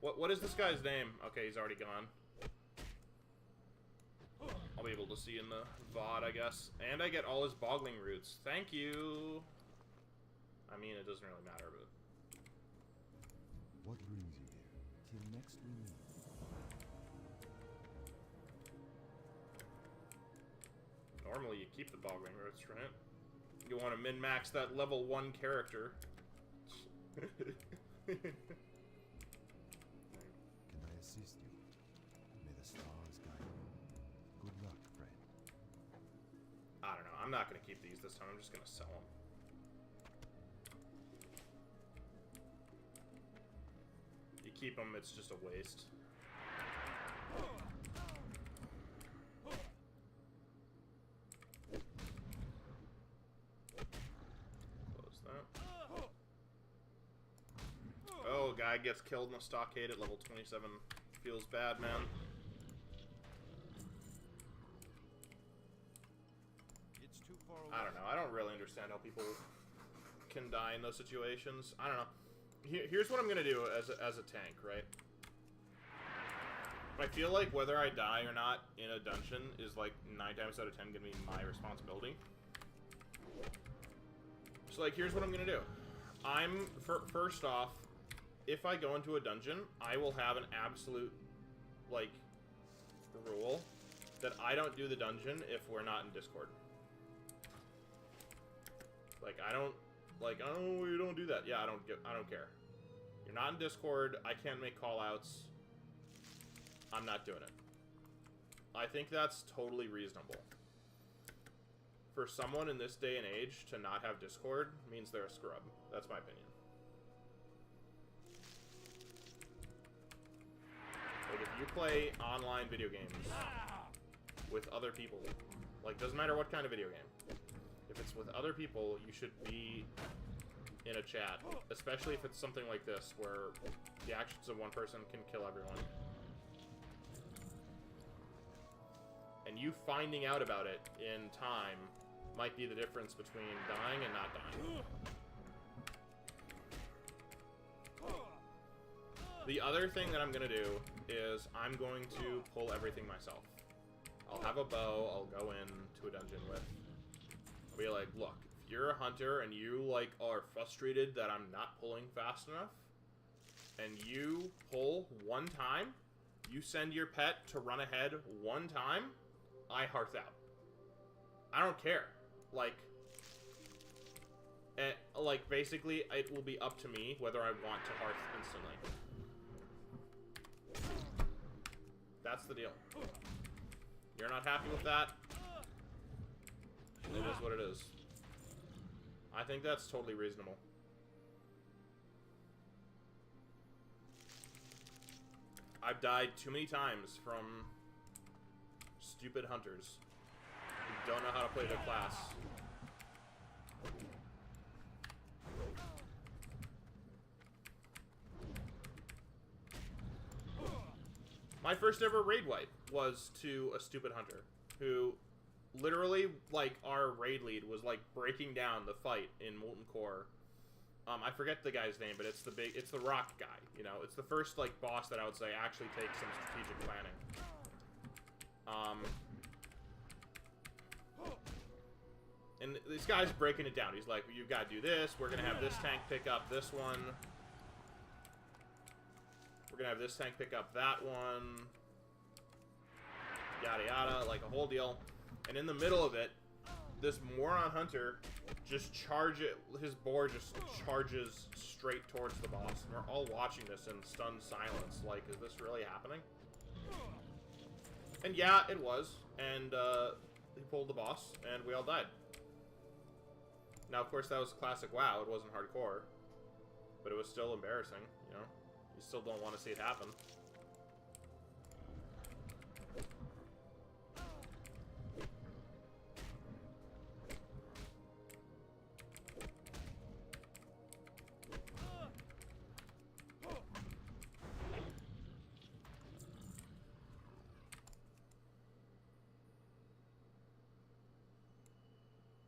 What is this guy's name? Okay, he's already gone. I'll be able to see in the VOD, I guess. And I get all his Bogling roots. Thank you! I mean, it doesn't really matter, but... What brings you here? Till next we meet. Normally you keep the Bogling roots, right? You want to min-max that level 1 character. Can I assist you? May the stars guide you. Good luck, friend. I don't know. I'm not going to keep these this time. I'm just going to sell them. You keep them, it's just a waste. Close that. Oh, guy gets killed in a stockade at level 27. Feels bad, man. It's too far away. I don't know. I don't really understand how people can die in those situations. I don't know. Here's what I'm gonna do as a tank, right? I feel like whether I die or not in a dungeon is like 9 times out of 10 gonna be my responsibility. So like, here's what I'm gonna do. First off, if I go into a dungeon, I will have an absolute, like, rule that I don't do the dungeon if we're not in Discord. Like, I don't, like, oh, you don't do that. Yeah, I don't care. You're not in Discord. I can't make call-outs. I'm not doing it. I think that's totally reasonable. For someone in this day and age to not have Discord means they're a scrub. That's my opinion. Like, if you play online video games with other people, like, doesn't matter what kind of video game. If it's with other people, you should be in a chat, especially if it's something like this, where the actions of one person can kill everyone. And you finding out about it in time might be the difference between dying and not dying. The other thing that I'm gonna do is I'm going to pull everything myself. I'll have a bow I'll go into a dungeon with. I'll be like, look, if you're a hunter and you, like, are frustrated that I'm not pulling fast enough, and you pull 1 time, you send your pet to run ahead 1 time, I hearth out. I don't care. Like, basically, it will be up to me whether I want to hearth instantly. That's the deal. You're not happy with that? It is what it is. I think that's totally reasonable. I've died too many times from stupid hunters who don't know how to play their class. My first ever raid wipe was to a stupid hunter who, literally, like, our raid lead was, like, breaking down the fight in Molten Core. I forget the guy's name, but it's the rock guy, you know? It's the first, like, boss that I would say actually takes some strategic planning. And this guy's breaking it down. He's like, you've got to do this. We're going to have this tank pick up this one. We're going to have this tank pick up that one. Yada yada, like a whole deal. And in the middle of it, this moron hunter just his board just charges straight towards the boss. And we're all watching this in stunned silence. Like, is this really happening? And yeah, it was. And he pulled the boss, and we all died. Now, of course, that was classic WoW. It wasn't hardcore. But it was still embarrassing, you know? You still don't want to see it happen.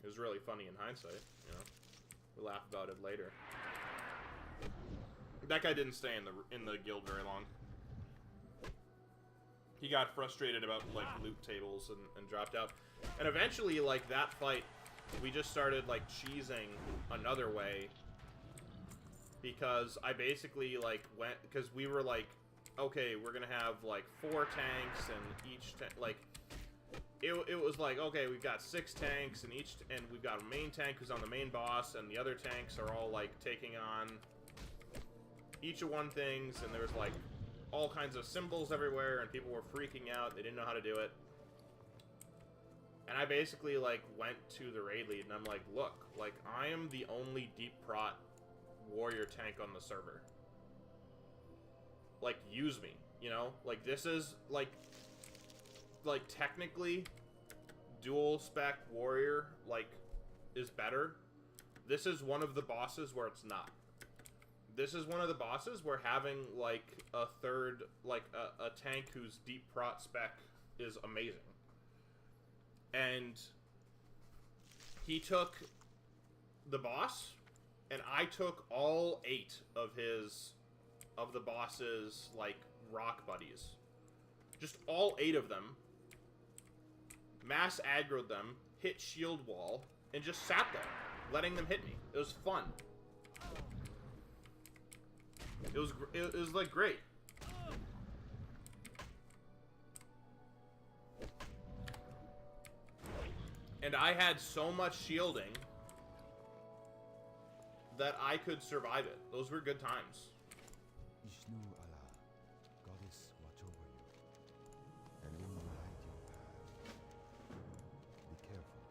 It was really funny in hindsight, you know. We laugh about it later. That guy didn't stay in the guild very long. He got frustrated about, like, loot tables and dropped out. And eventually, like, that fight, we just started, like, cheesing another way. Because I basically, like, went... Because we were like, okay, we're gonna have, like, 4 tanks, and each tank... Like... It was like, okay, we've got 6 tanks, and we've got a main tank who's on the main boss, and the other tanks are all, like, taking on each of one things, and there was, like, all kinds of symbols everywhere, and people were freaking out. They didn't know how to do it. And I basically, like, went to the raid lead, and I'm like, look, like, I am the only deep prot warrior tank on the server. Like, use me, you know? Like, this is, like, technically, dual spec warrior, like, is better. This is one of the bosses where it's not. This is one of the bosses where having, like, a third, like, a tank whose deep prot spec is amazing. And he took the boss, and I took all 8 of the boss's, like, rock buddies. Just all 8 of them. Mass aggroed them, hit shield wall, and just sat there, letting them hit me. It was fun. It was like, great. And I had so much shielding that I could survive it. Those were good times. Ishnu Allah, goddess, watch over you, and illuminate your path. Be careful.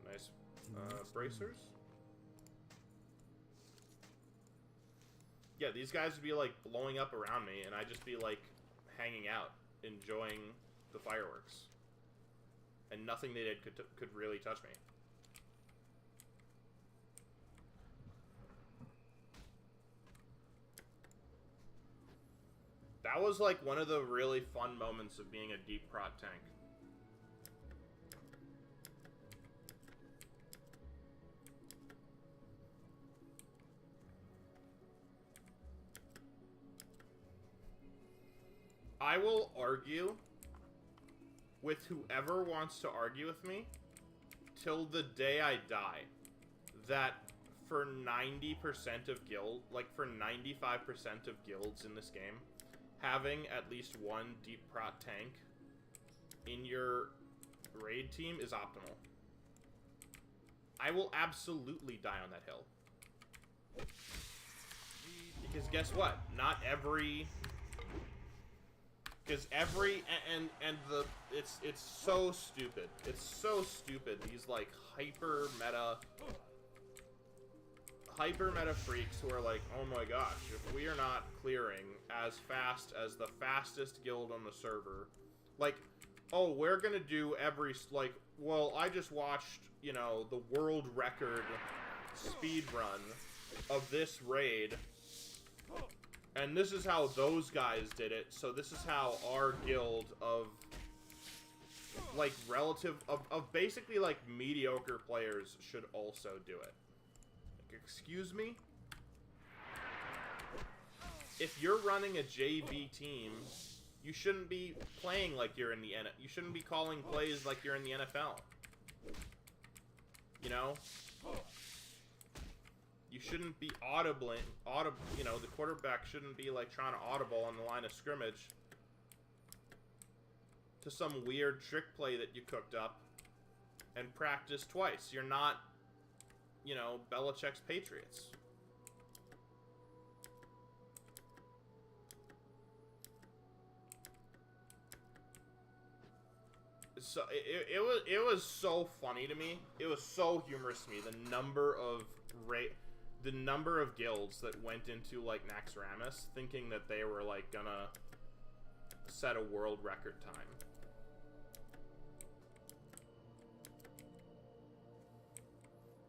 Nice bracers. Yeah, these guys would be, like, blowing up around me, and I'd just be, like, hanging out, enjoying the fireworks. And nothing they did could really touch me. That was, like, one of the really fun moments of being a deep prot tank. I will argue with whoever wants to argue with me till the day I die that for 90% of for 95% of guilds in this game, having at least one deep prot tank in your raid team is optimal. I will absolutely die on that hill. Because guess what? Not every... Because it's so stupid. It's so stupid. These, like, hyper meta freaks who are like, oh my gosh, if we are not clearing as fast as the fastest guild on the server, like, oh, we're gonna do every, like, well, I just watched, you know, the world record speed run of this raid, and this is how those guys did it, so this is how our guild of, like, relative, of basically, like, mediocre players should also do it. Like, excuse me? If you're running a JV team, you shouldn't be playing like you're in the NFL. You shouldn't be calling plays like you're in the NFL. You know? You shouldn't be you know, the quarterback shouldn't be, like, trying to audible on the line of scrimmage to some weird trick play that you cooked up and practiced twice. You're not, you know, Belichick's Patriots. So it was so funny to me. It was so humorous to me. The number of guilds that went into, like, Naxxramas thinking that they were, like, gonna set a world record time.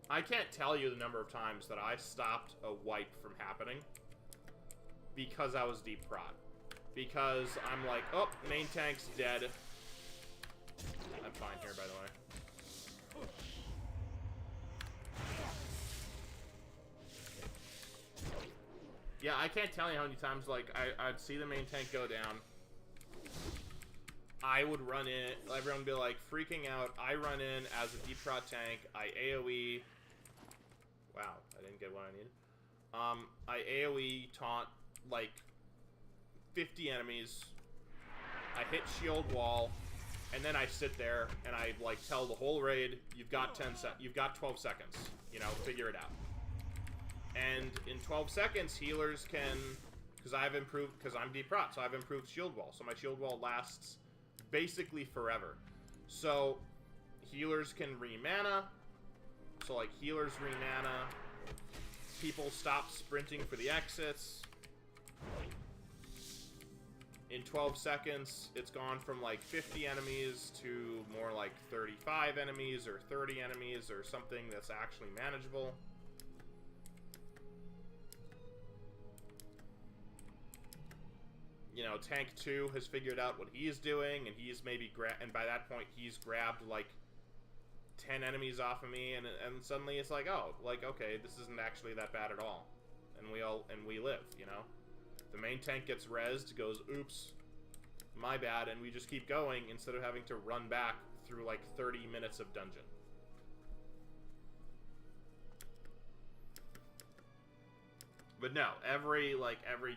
I can't tell you the number of times that I stopped a wipe from happening because I was deep prot. Because I'm like, oh, main tank's dead. I'm fine here, by the way. Yeah, I can't tell you how many times, like, I'd see the main tank go down. I would run in, everyone would be, like, freaking out. I run in as a deep prot tank. I AoE. Wow, I didn't get what I needed. I AoE taunt, like, 50 enemies. I hit shield wall. And then I sit there and I, like, tell the whole raid, you've got 12 seconds, you know, figure it out. And in 12 seconds, healers can, because I'm deep prot, so I've improved shield wall. So my shield wall lasts basically forever. So healers can re-mana. So, like, healers re-mana. People stop sprinting for the exits. In 12 seconds, it's gone from, like, 50 enemies to more like 35 enemies or 30 enemies or something that's actually manageable. You know, Tank 2 has figured out what he's doing, and he's maybe and by that point, he's grabbed, like, 10 enemies off of me, and suddenly it's like, oh, like, okay, this isn't actually that bad at all. And we live, you know? The main tank gets rezzed, goes, oops, my bad, and we just keep going instead of having to run back through, like, 30 minutes of dungeon. But no, every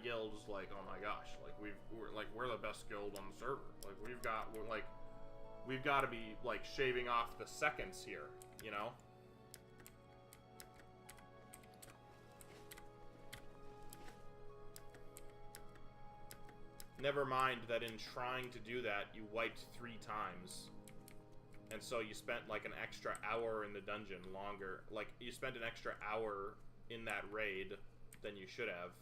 guild is like, oh my gosh, like, we're the best guild on the server. Like, we've got to be, like, shaving off the seconds here, you know? Never mind that in trying to do that, you wiped 3 times. And so you spent, like, an extra hour in the dungeon longer. Like, you spent an extra hour in that raid than you should have.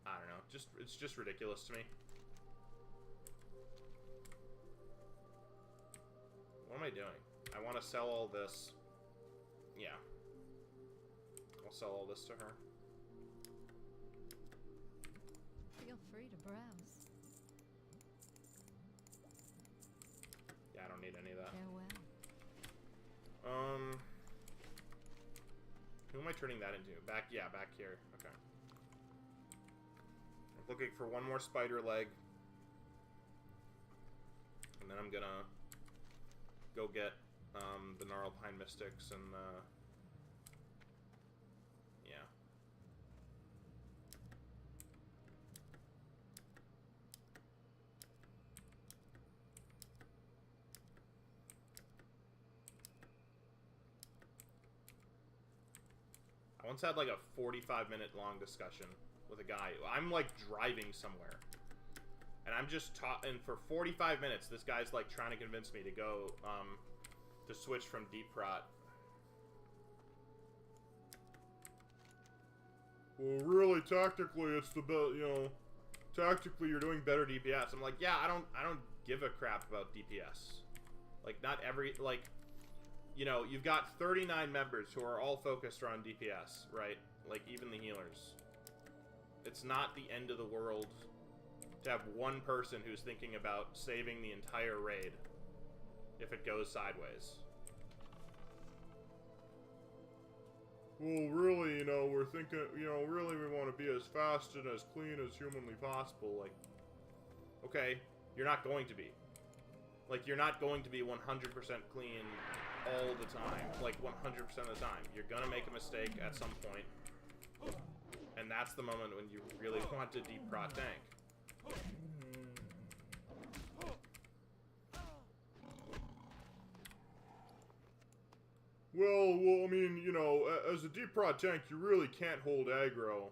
I don't know. It's just ridiculous to me. What am I doing? I want to sell all this. Yeah. I'll sell all this to her. Feel free to browse. Yeah, I don't need any of that. Farewell. Who am I turning that into? Back here. Okay. I'm looking for one more spider leg. And then I'm gonna go get the Gnarlpine Mystics and yeah. I once had like a 45-minute long discussion with a guy. I'm like driving somewhere. And I'm just and for 45 minutes, this guy's like trying to convince me to go, to switch from deep prot. Well, really, tactically, it's the best, you know, tactically you're doing better DPS. I'm like, yeah, I don't give a crap about DPS. Like, not every, like, you know, you've got 39 members who are all focused around DPS, right? Like, even the healers. It's not the end of the world to have one person who's thinking about saving the entire raid if it goes sideways. Well, really, you know, we're thinking, you know, really we want to be as fast and as clean as humanly possible. Like, okay, you're not going to be. Like, you're not going to be 100% clean all the time. Like, 100% of the time. You're gonna make a mistake at some point. And that's the moment when you really want to deep prot tank. Well, I mean, you know, as a deep prot tank, you really can't hold aggro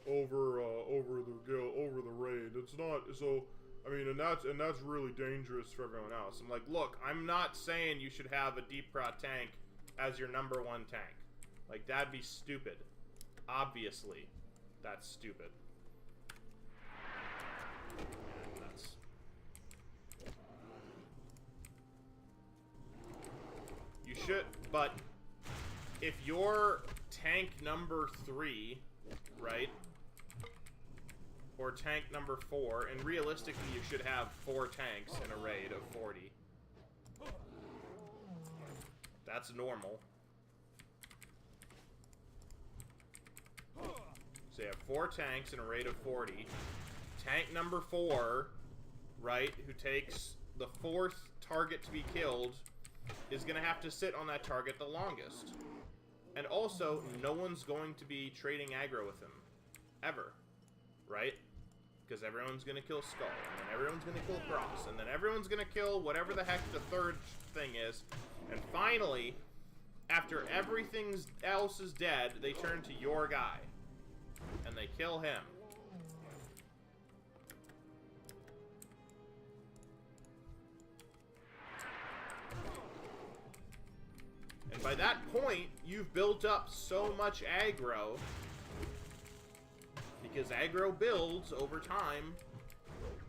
over the raid. It's not so. I mean, and that's really dangerous for everyone else. I'm like, look, I'm not saying you should have a deep prot tank as your #1 tank. Like, that'd be stupid. Obviously, that's stupid. And that's... You should, but if you're tank #3, right? Or tank #4, and realistically you should have 4 tanks in a raid of 40. That's normal. So you have 4 tanks in a raid of 40. Tank #4, right, who takes the 4th target to be killed, is going to have to sit on that target the longest. And also, no one's going to be trading aggro with him. Ever. Right? Because everyone's going to kill Skull, and then everyone's going to kill Cross, and then everyone's going to kill whatever the heck the 3rd thing is. And finally, after everything else is dead, they turn to your guy. And they kill him. And by that point, you've built up so much aggro, because aggro builds over time,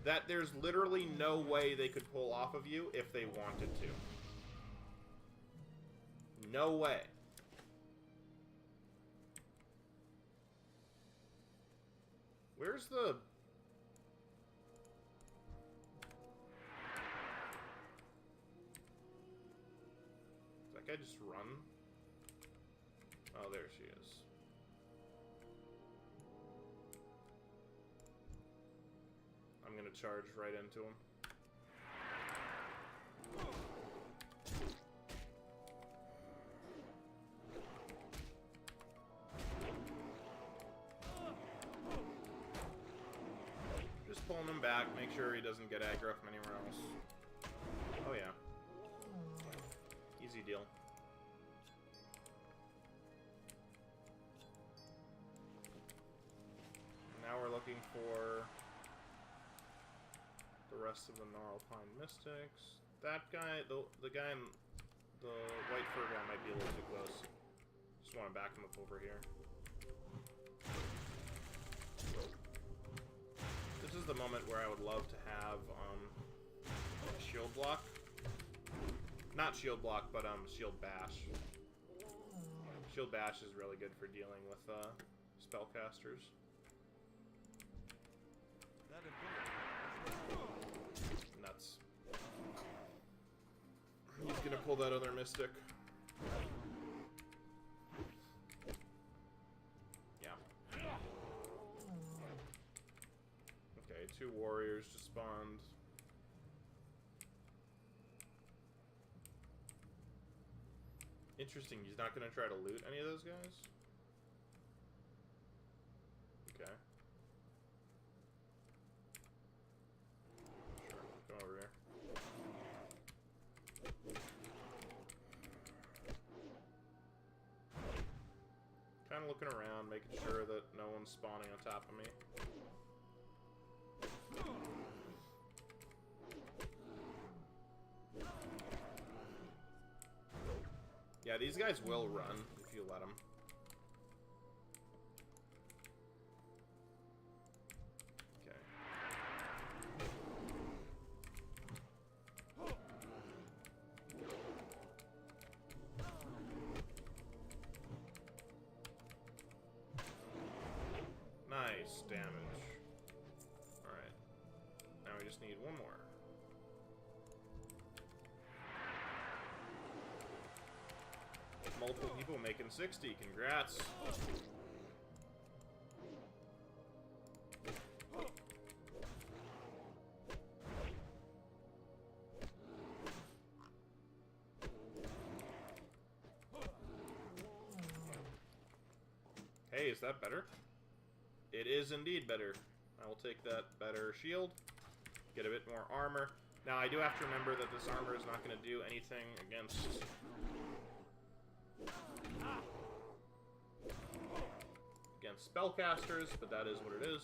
that there's literally no way they could pull off of you if they wanted to. No way. Where's the... Does that guy just run? Oh, there she is. I'm gonna charge right into him. Just pulling him back, make sure he doesn't get aggro from anywhere else. Oh yeah. Easy deal. Now we're looking for the rest of the Gnarlpine Mystics. That guy, the guy in the white fur guy might be a little too close. Just want to back him up over here. This is the moment where I would love to have shield block. Not shield block, but shield bash. Shield bash is really good for dealing with spellcasters. That ability. Nuts. He's gonna pull that other mystic. Yeah. Okay, 2 warriors just spawned. Interesting, he's not gonna try to loot any of those guys? Okay. Sure, come over here. Kinda looking around, making sure that no one's spawning on top of me. Yeah, these guys will run if you let them. Okay. Nice. Nice damage. Alright. Now we just need one more. Multiple people making 60. Congrats. Hey, is that better? It is indeed better. I will take that better shield. Get a bit more armor. Now, I do have to remember that this armor is not going to do anything against spellcasters, but that is what it is.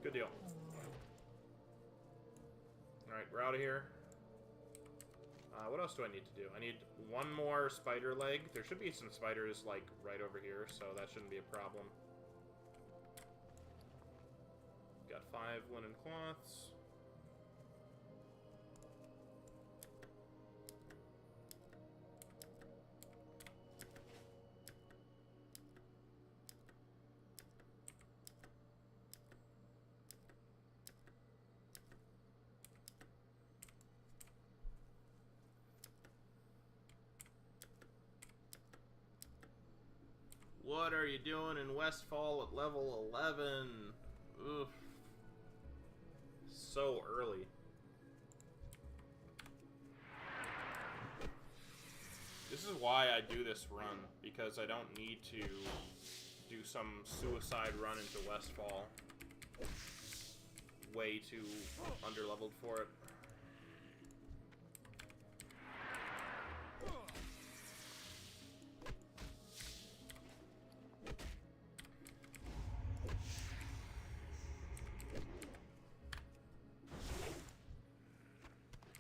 Good deal. Alright, we're out of here. What else do I need to do? I need one more spider leg. There should be some spiders, like, right over here, so that shouldn't be a problem. Got 5 linen cloths. What are you doing in Westfall at level 11? Oof. So early. This is why I do this run, because I don't need to do some suicide run into Westfall. Way too underleveled for it.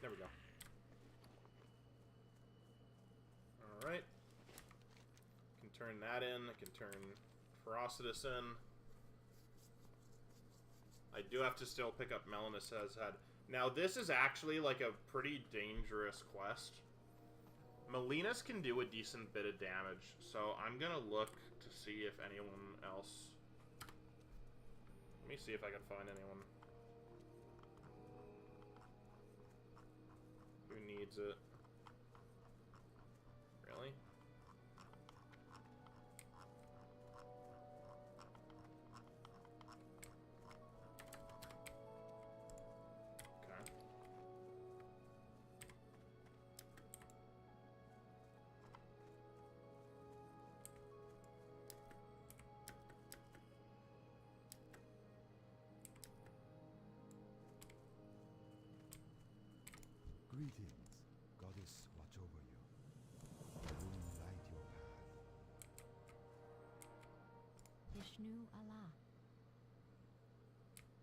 There we go. Alright. Can turn that in. I can turn Ferocitus in. I do have to still pick up Melenas' head. Now, this is actually like a pretty dangerous quest. Melenas can do a decent bit of damage, so I'm gonna look to see if anyone else... Let me see if I can find anyone who needs it. Really? Okay. Greetings, goddess, watch over you. Moon light your path. Vishnu Allah.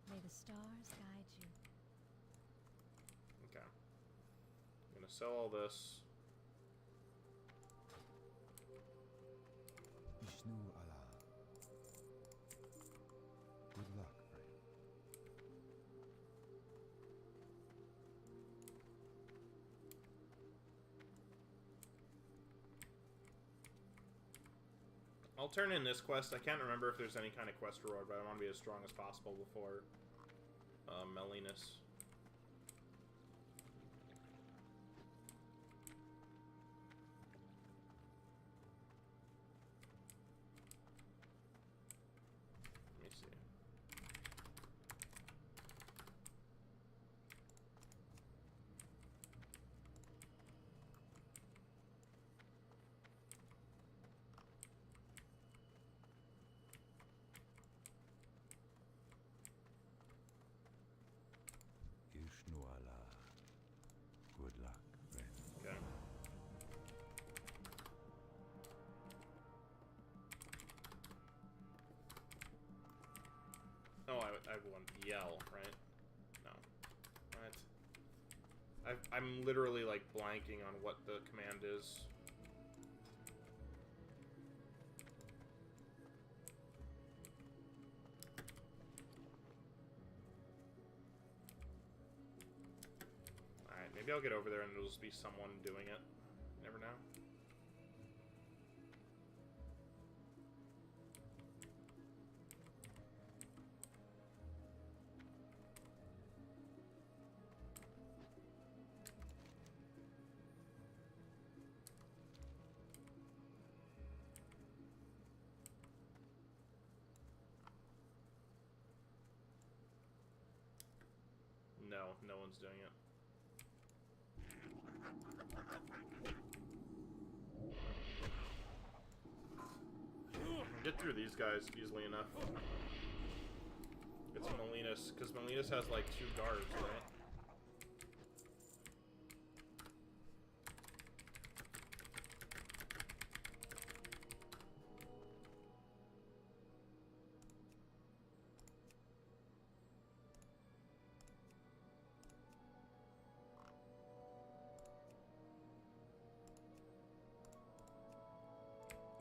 May the stars guide you. Okay. I'm gonna sell all this. Vishnu Allah. Good luck, friend. I'll turn in this quest. I can't remember if there's any kind of quest reward, but I want to be as strong as possible before Melenas. Let me see. Vishnu Allah. Good luck, friend. Okay. Oh, I want yell, right? No. What? I'm literally like blanking on what the command is. Maybe I'll get over there and it'll just be someone doing it. Never know. No, no one's doing it. Get through these guys easily enough. It's Melenas, because Melenas has like 2 guards, right?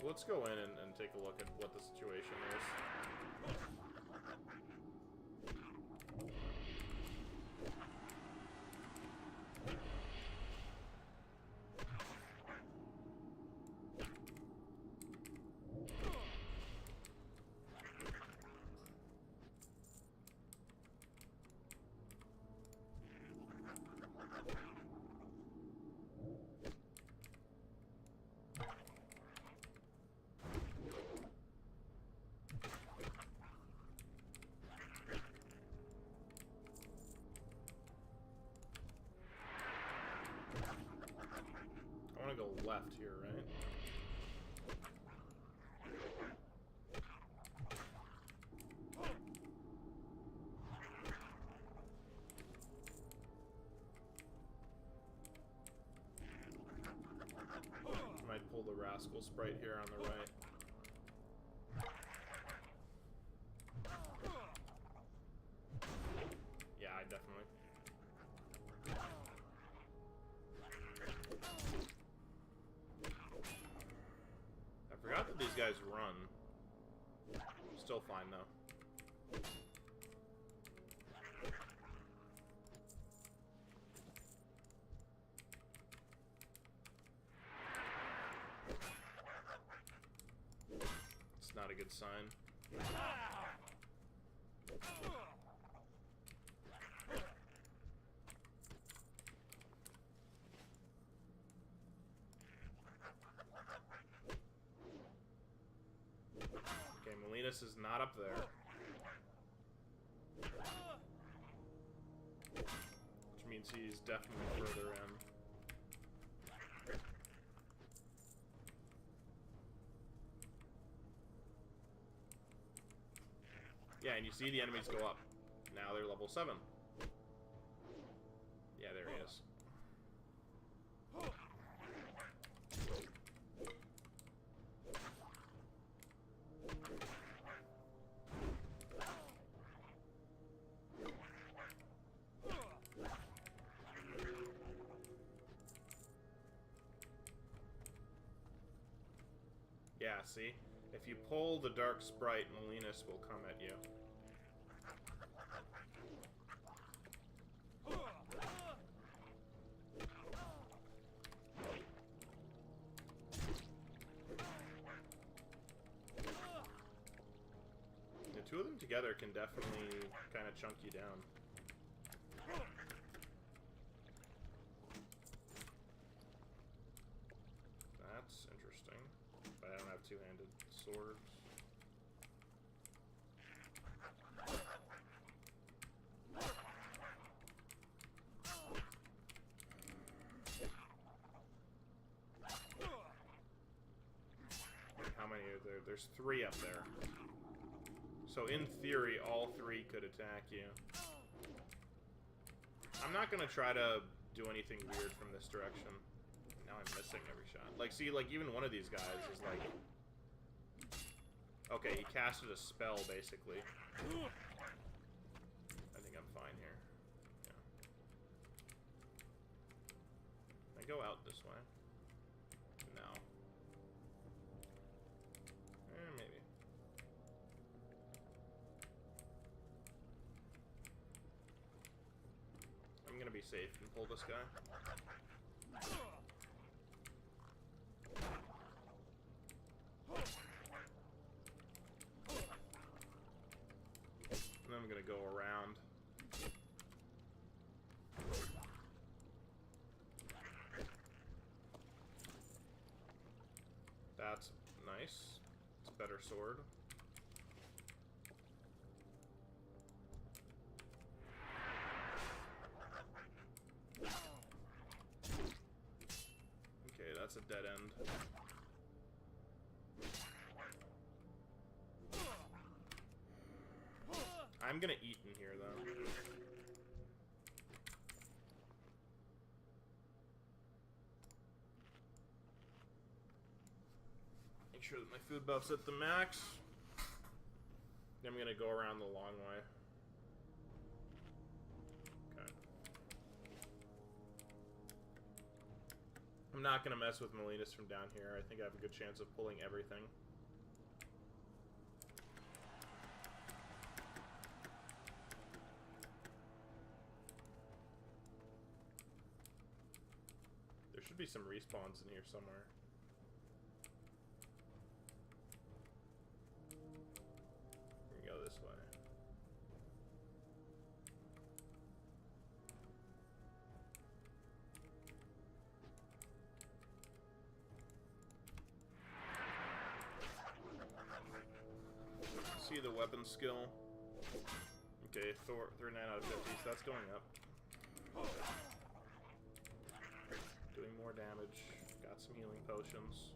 Let's go in and take a look at what the situation is. I want to go left here, right? Might pull the rascal sprite here on the right. Yeah, I definitely. I forgot that these guys run. Still fine though. It's not a good sign. Okay, Melenas is not up there. Which means he's definitely further in. Yeah, and you see the enemies go up. Now they're level 7. Yeah, there he is. Yeah, see? If you pull the dark sprite, Melenas will come at you. The 2 of them together can definitely kind of chunk you down. That's interesting. But I don't have 2-handed swords. How many are there? There's 3 up there. So in theory, all 3 could attack you. I'm not gonna try to do anything weird from this direction. Now I'm missing every shot. Like, see, like, even one of these guys is like... Okay, he casted a spell, basically. I think I'm fine here. Yeah. Can I go out this way? No. Maybe. I'm gonna be safe and pull this guy. And then I'm gonna go around. That's nice. It's a better sword. Okay, that's a dead end. I'm gonna eat in here, though. Make sure that my food buff's at the max. Then I'm gonna go around the long way. Okay. I'm not gonna mess with Melenas from down here. I think I have a good chance of pulling everything. There should be some respawns in here somewhere. We can go this way. See the weapon skill. Okay, 39 out of 50, so that's going up. Doing more damage. Got some healing potions.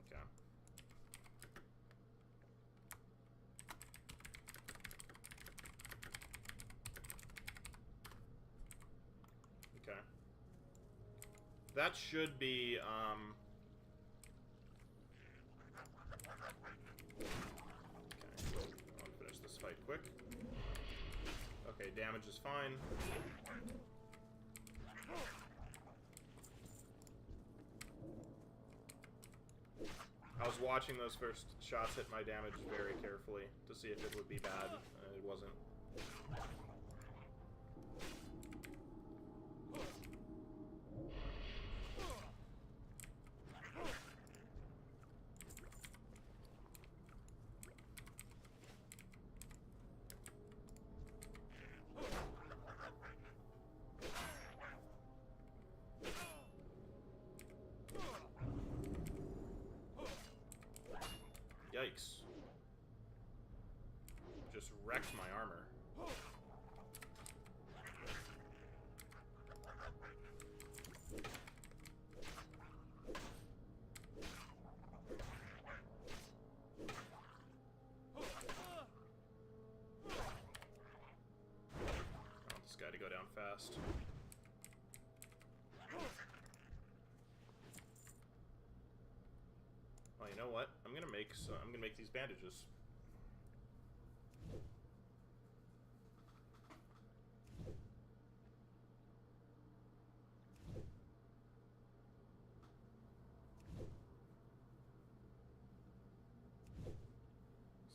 Okay. Okay. That should be, okay. I want to finish this fight quick. Okay, damage is fine. I was watching those first shots hit my damage very carefully to see if it would be bad, and it wasn't. Yikes. Just wrecked my armor. I want this guy to go down fast. Well, you know what? I'm gonna make these bandages.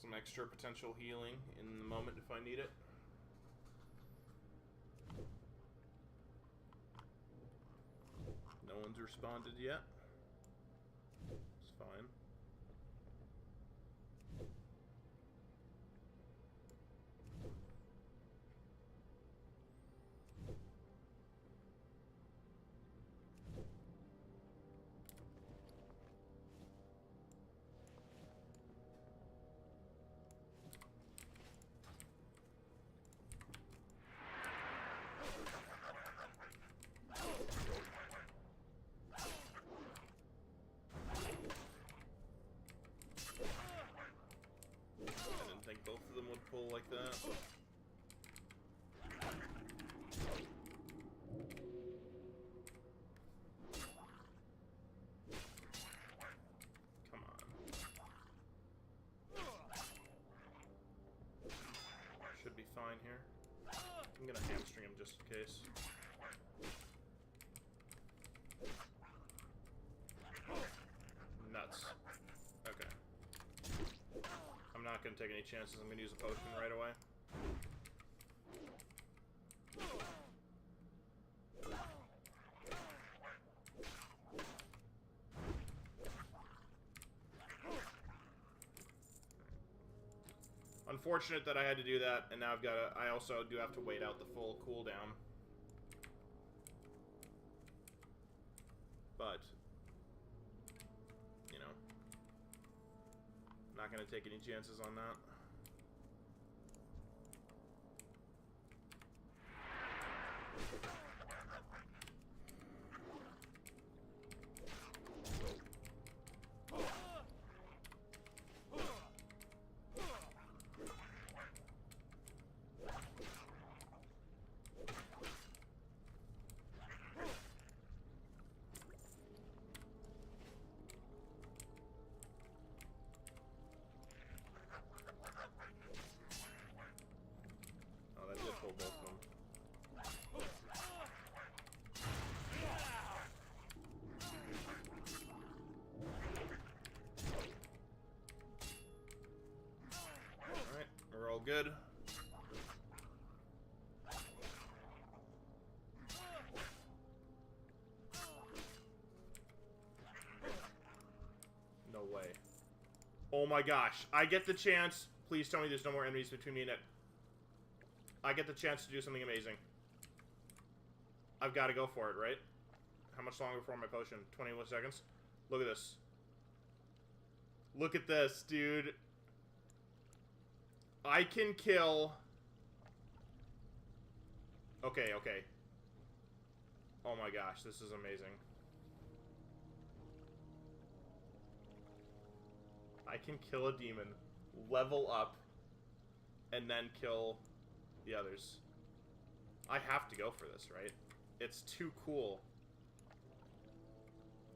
Some extra potential healing in the moment if I need it. No one's responded yet. It's fine. Both of them would pull like that. just in case. Nuts. Okay. I'm not gonna take any chances. I'm gonna use a potion right away. Unfortunate that I had to do that, and now I also do have to wait out the full cooldown. But, you know, not gonna take any chances on that. Both of them. Alright, we're all good. No way. Oh my gosh, I get the chance. Please tell me there's no more enemies between me and it. I get the chance to do something amazing. I've got to go for it, right? How much longer before my potion? 21 seconds? Look at this. Look at this, dude. I can kill... Okay, okay. Oh my gosh, this is amazing. I can kill a demon, level up, and then kill... the others. I have to go for this, right? It's too cool.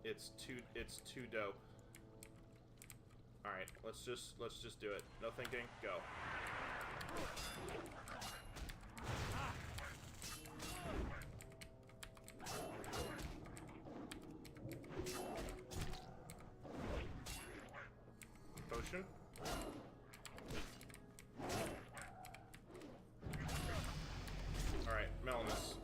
It's too dope. Alright, let's just do it. No thinking, go. Potion. Alright, Melenas.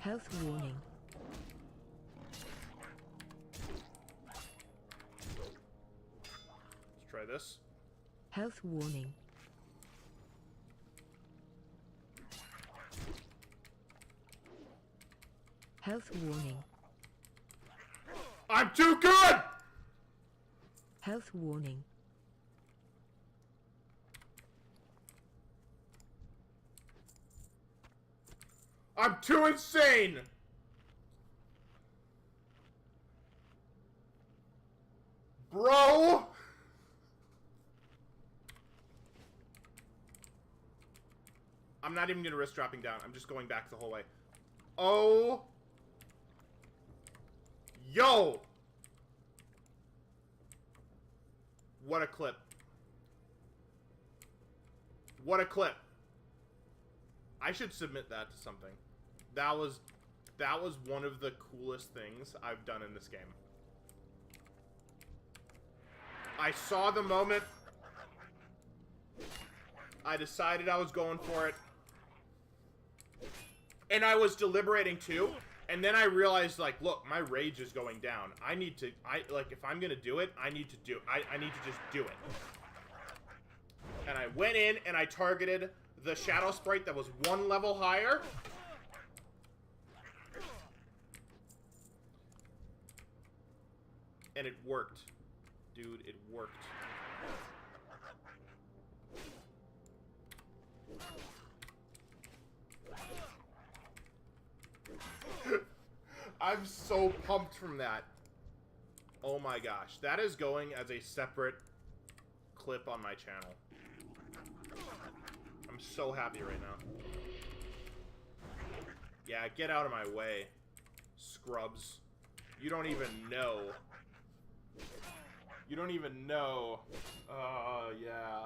Health warning. Let's try this. Health warning. Health warning. I'm too good! Health warning. I'm too insane! Bro! I'm not even gonna risk dropping down. I'm just going back the whole way. Oh! Yo! What a clip. What a clip. I should submit that to something. That was one of the coolest things I've done in this game. I saw the moment. I decided I was going for it. And I was deliberating too. And then I realized, like, look, my rage is going down. Like, if I'm gonna do it, I need to just do it. And I went in and I targeted the shadow sprite that was one level higher. And it worked. Dude, it worked. I'm so pumped from that. Oh my gosh. That is going as a separate clip on my channel. I'm so happy right now. Yeah, get out of my way, scrubs. You don't even know You don't even know. Yeah.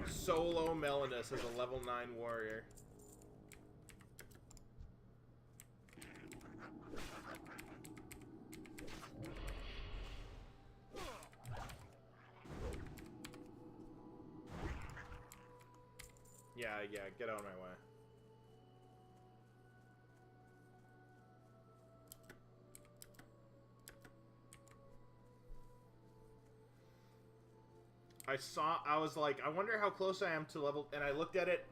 Solo Melenas as a level 9 warrior. Yeah, get out of my way. I was like, I wonder how close I am to level, and I looked at it,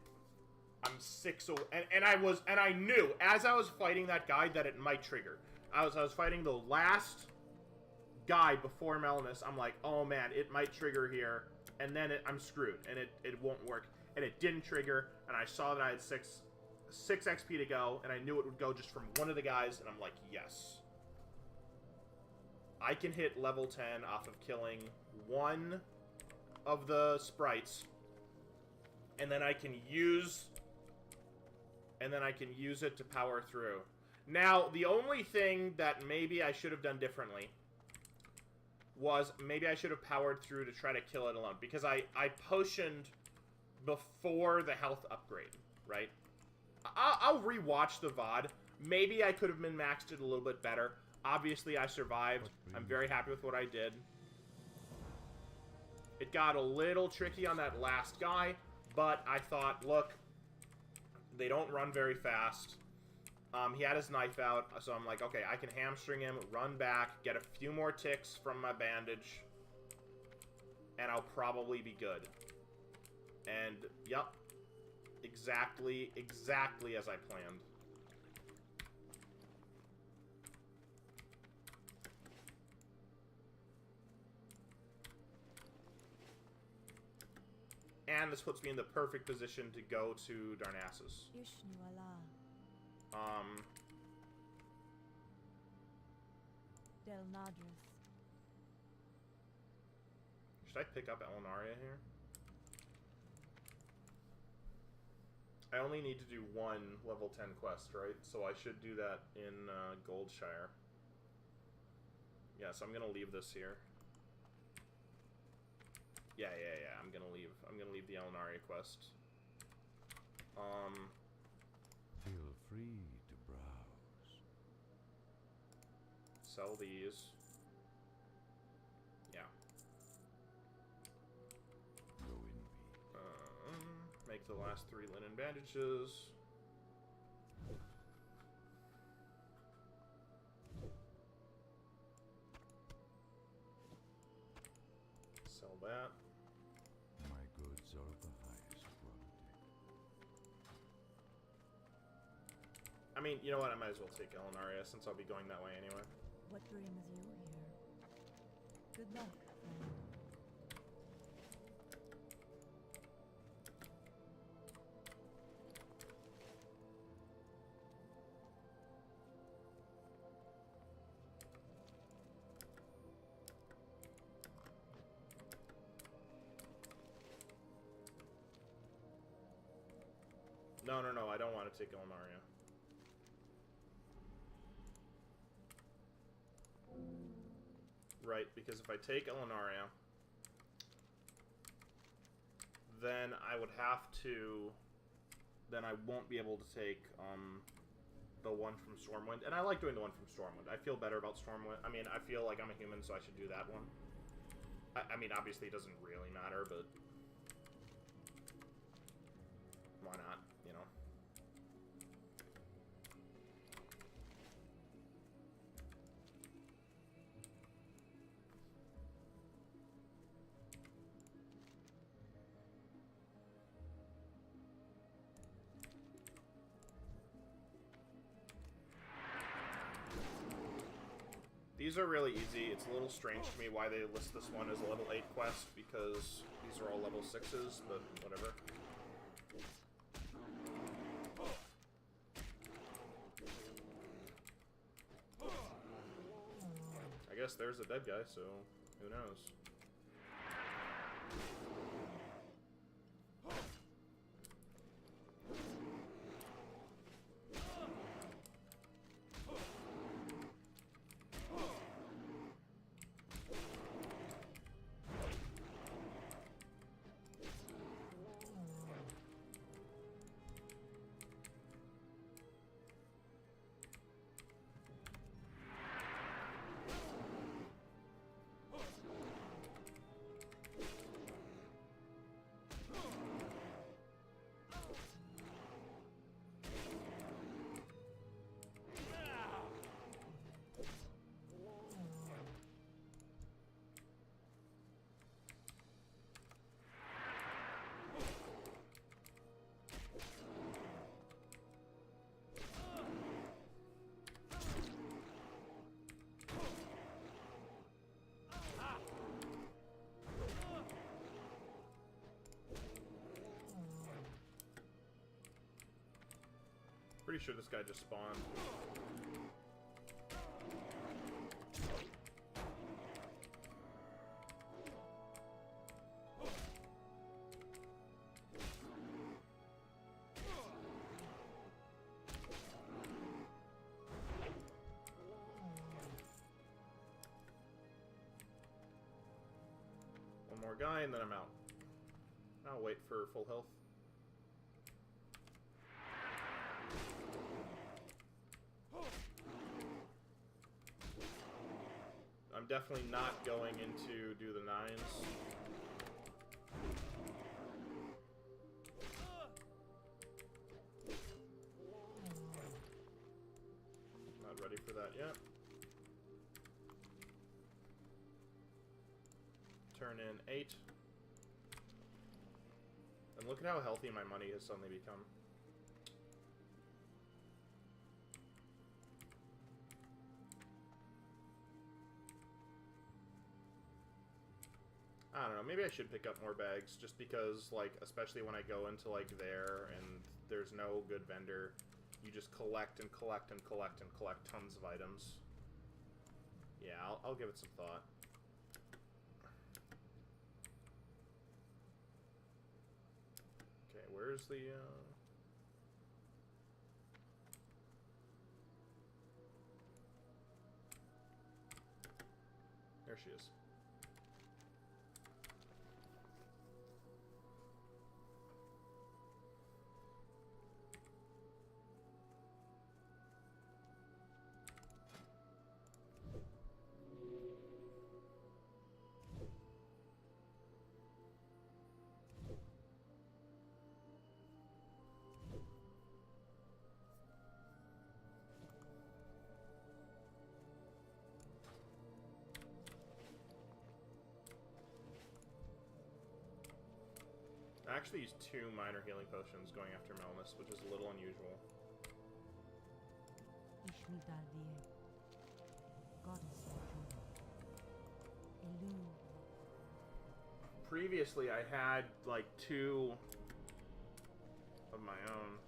I'm 6 away, and I knew, as I was fighting that guy, that it might trigger. I was fighting the last guy before Melenas, I'm like, oh man, it might trigger here, and then I'm screwed, and it won't work, and it didn't trigger, and I saw that I had 6 XP to go, and I knew it would go just from one of the guys, and I'm like, yes. I can hit level 10 off of killing one of the sprites, and then I can use it to power through. Now, the only thing that maybe I should have done differently was maybe I should have powered through to try to kill it alone, because I potioned before the health upgrade, right? I'll rewatch the VOD. Maybe I could have min maxed it a little bit better. Obviously, I survived. I'm very happy with what I did. It got a little tricky on that last guy, but I thought, look, they don't run very fast. He had his knife out, so I'm like, okay, I can hamstring him, run back, get a few more ticks from my bandage, and I'll probably be good. And, yep, exactly as I planned. And this puts me in the perfect position to go to Darnassus. Ishnu Allah. Del Nadras. Should I pick up Elinaria here? I only need to do one level 10 quest, right? So I should do that in Goldshire. Yeah, so I'm gonna leave this here. Yeah. I'm gonna leave the Elinaria quest. Feel free to browse. Sell these. Yeah. Go in peace. Make the last 3 linen bandages. Sell that. My goods are of the highest quality. I mean, you know what? I might as well take Elinaria since I'll be going that way anyway. What brings you here? Good luck, friend. No, I don't want to take Elinaria. Right, because if I take Elinaria, then I would have to... Then I won't be able to take the one from Stormwind. And I like doing the one from Stormwind. I feel better about Stormwind. I mean, I feel like I'm a human, so I should do that one. I mean, obviously it doesn't really matter, but... Why not, you know? These are really easy. It's a little strange to me why they list this one as a level 8 quest, because these are all level 6s, but whatever. I guess there's a dead guy, so who knows? Pretty sure this guy just spawned. One more guy and then I'm out. I'll wait for full health. I'm definitely not going into do the 9s. Not ready for that yet. Turn in 8. And look at how healthy my money has suddenly become. I don't know, maybe I should pick up more bags, just because, like, especially when I go into, like, there, and there's no good vendor, you just collect and collect and collect and collect tons of items. Yeah, I'll give it some thought. Okay, where's the, There she is. I actually used 2 minor healing potions going after Melenas, which is a little unusual. Previously, I had, like, 2 of my own.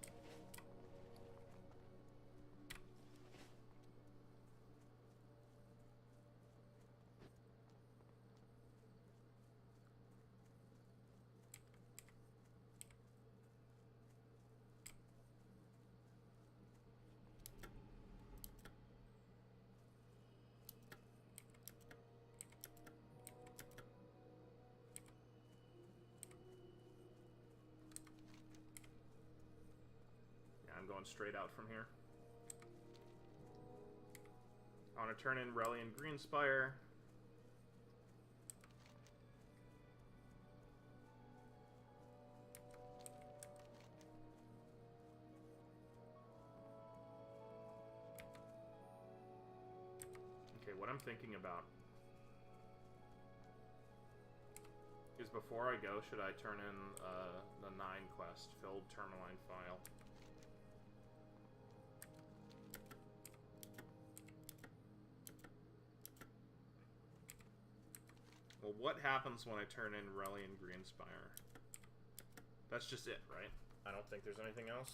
I'm going straight out from here. I want to turn in Relian Greenspire. Okay, what I'm thinking about is before I go, should I turn in the 9 quest, filled Tourmaline file? Well, what happens when I turn in Relian Greenspire? That's just it, right? I don't think there's anything else.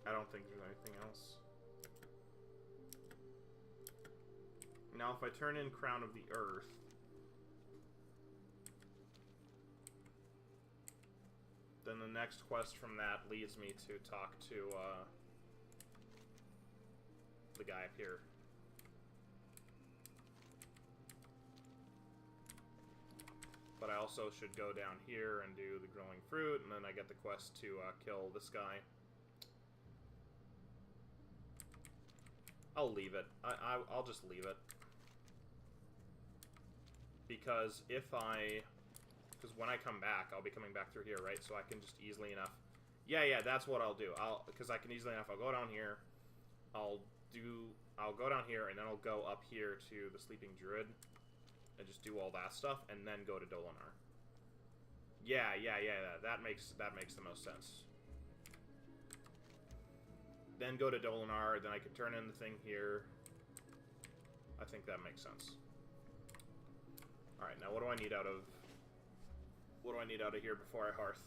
I don't think there's anything else. Now, if I turn in Crown of the Earth, then the next quest from that leads me to talk to the guy up here. But I also should go down here and do the growing fruit, and then I get the quest to kill this guy. I'll leave it. I'll just leave it. Because if because when I come back, I'll be coming back through here, right? So I can just easily enough... Yeah, that's what I'll do. Because I can easily enough, I'll go down here, I'll go down here, and then I'll go up here to the Sleeping Druid, and just do all that stuff, and then go to Dolinar. Yeah, that makes the most sense. then go to Dolinar, then I could turn in the thing here. I think that makes sense. Alright, now what do I need out of... What do I need out of here before I hearth?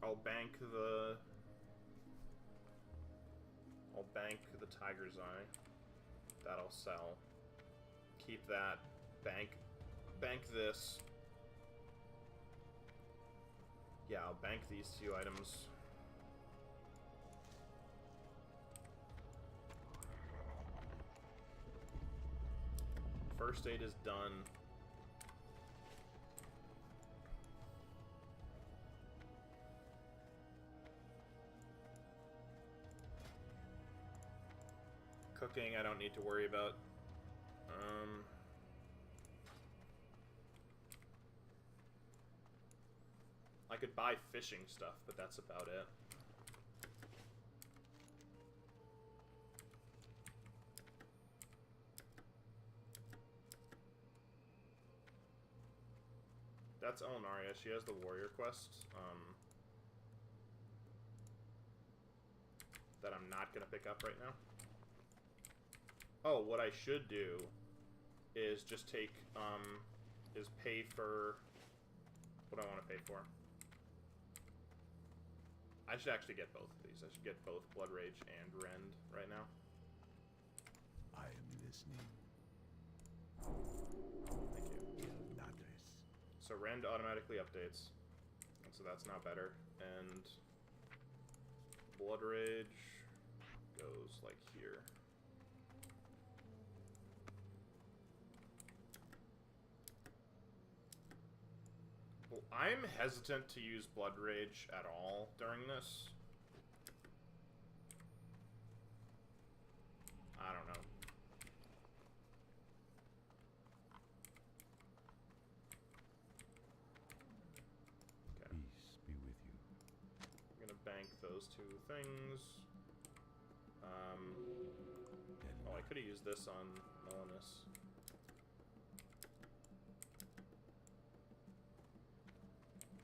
I'll bank the... I'll bank the Tiger's Eye. That'll sell. Keep that. Bank this. Yeah, I'll bank these two items. First aid is done. Cooking, I don't need to worry about. I could buy fishing stuff, but that's about it. That's Elnaria. She has the warrior quest. That I'm not gonna pick up right now. Oh, what I should do is just take, is pay for what I want to pay for. I should actually get both of these. I should get both Blood Rage and Rend right now. I am listening. Thank you. So Rend automatically updates. And so that's now better. And Blood Rage goes like here. Well, I'm hesitant to use Blood Rage at all during this. I don't know. Okay. Peace be with you. I'm gonna bank those two things. Oh, I could have used this on Melenas.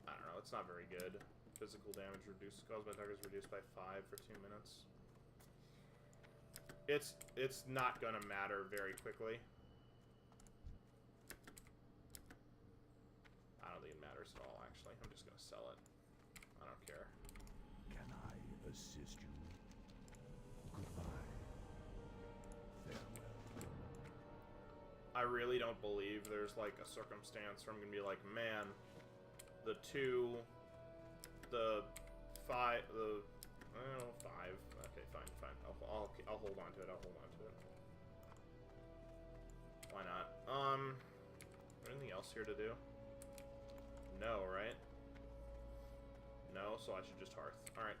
I don't know, it's not very good. Physical damage reduced, caused by targets reduced by 5 for 2 minutes. It's not gonna matter very quickly. I don't think it matters at all, actually. I'm just gonna sell it. I don't care. Can I assist you? Goodbye. Farewell. I really don't believe there's like a circumstance where I'm gonna be like, man, the 2, the 5, the 5. Okay, fine. I'll hold on to it. Why not? Anything else here to do? No, right? No, so I should just hearth. All right.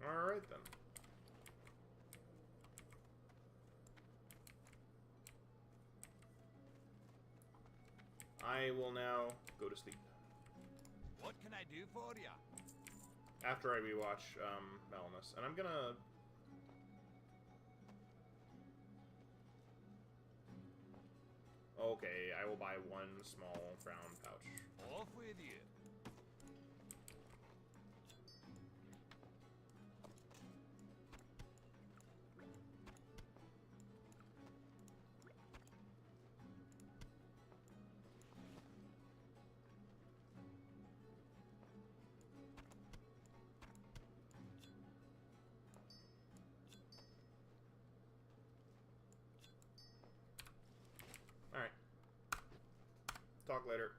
Alright then. I will now go to sleep. What can I do for ya? After I rewatch Melenas. And I'm gonna... Okay, I will buy one small brown pouch. Off with you. Alright. talk later.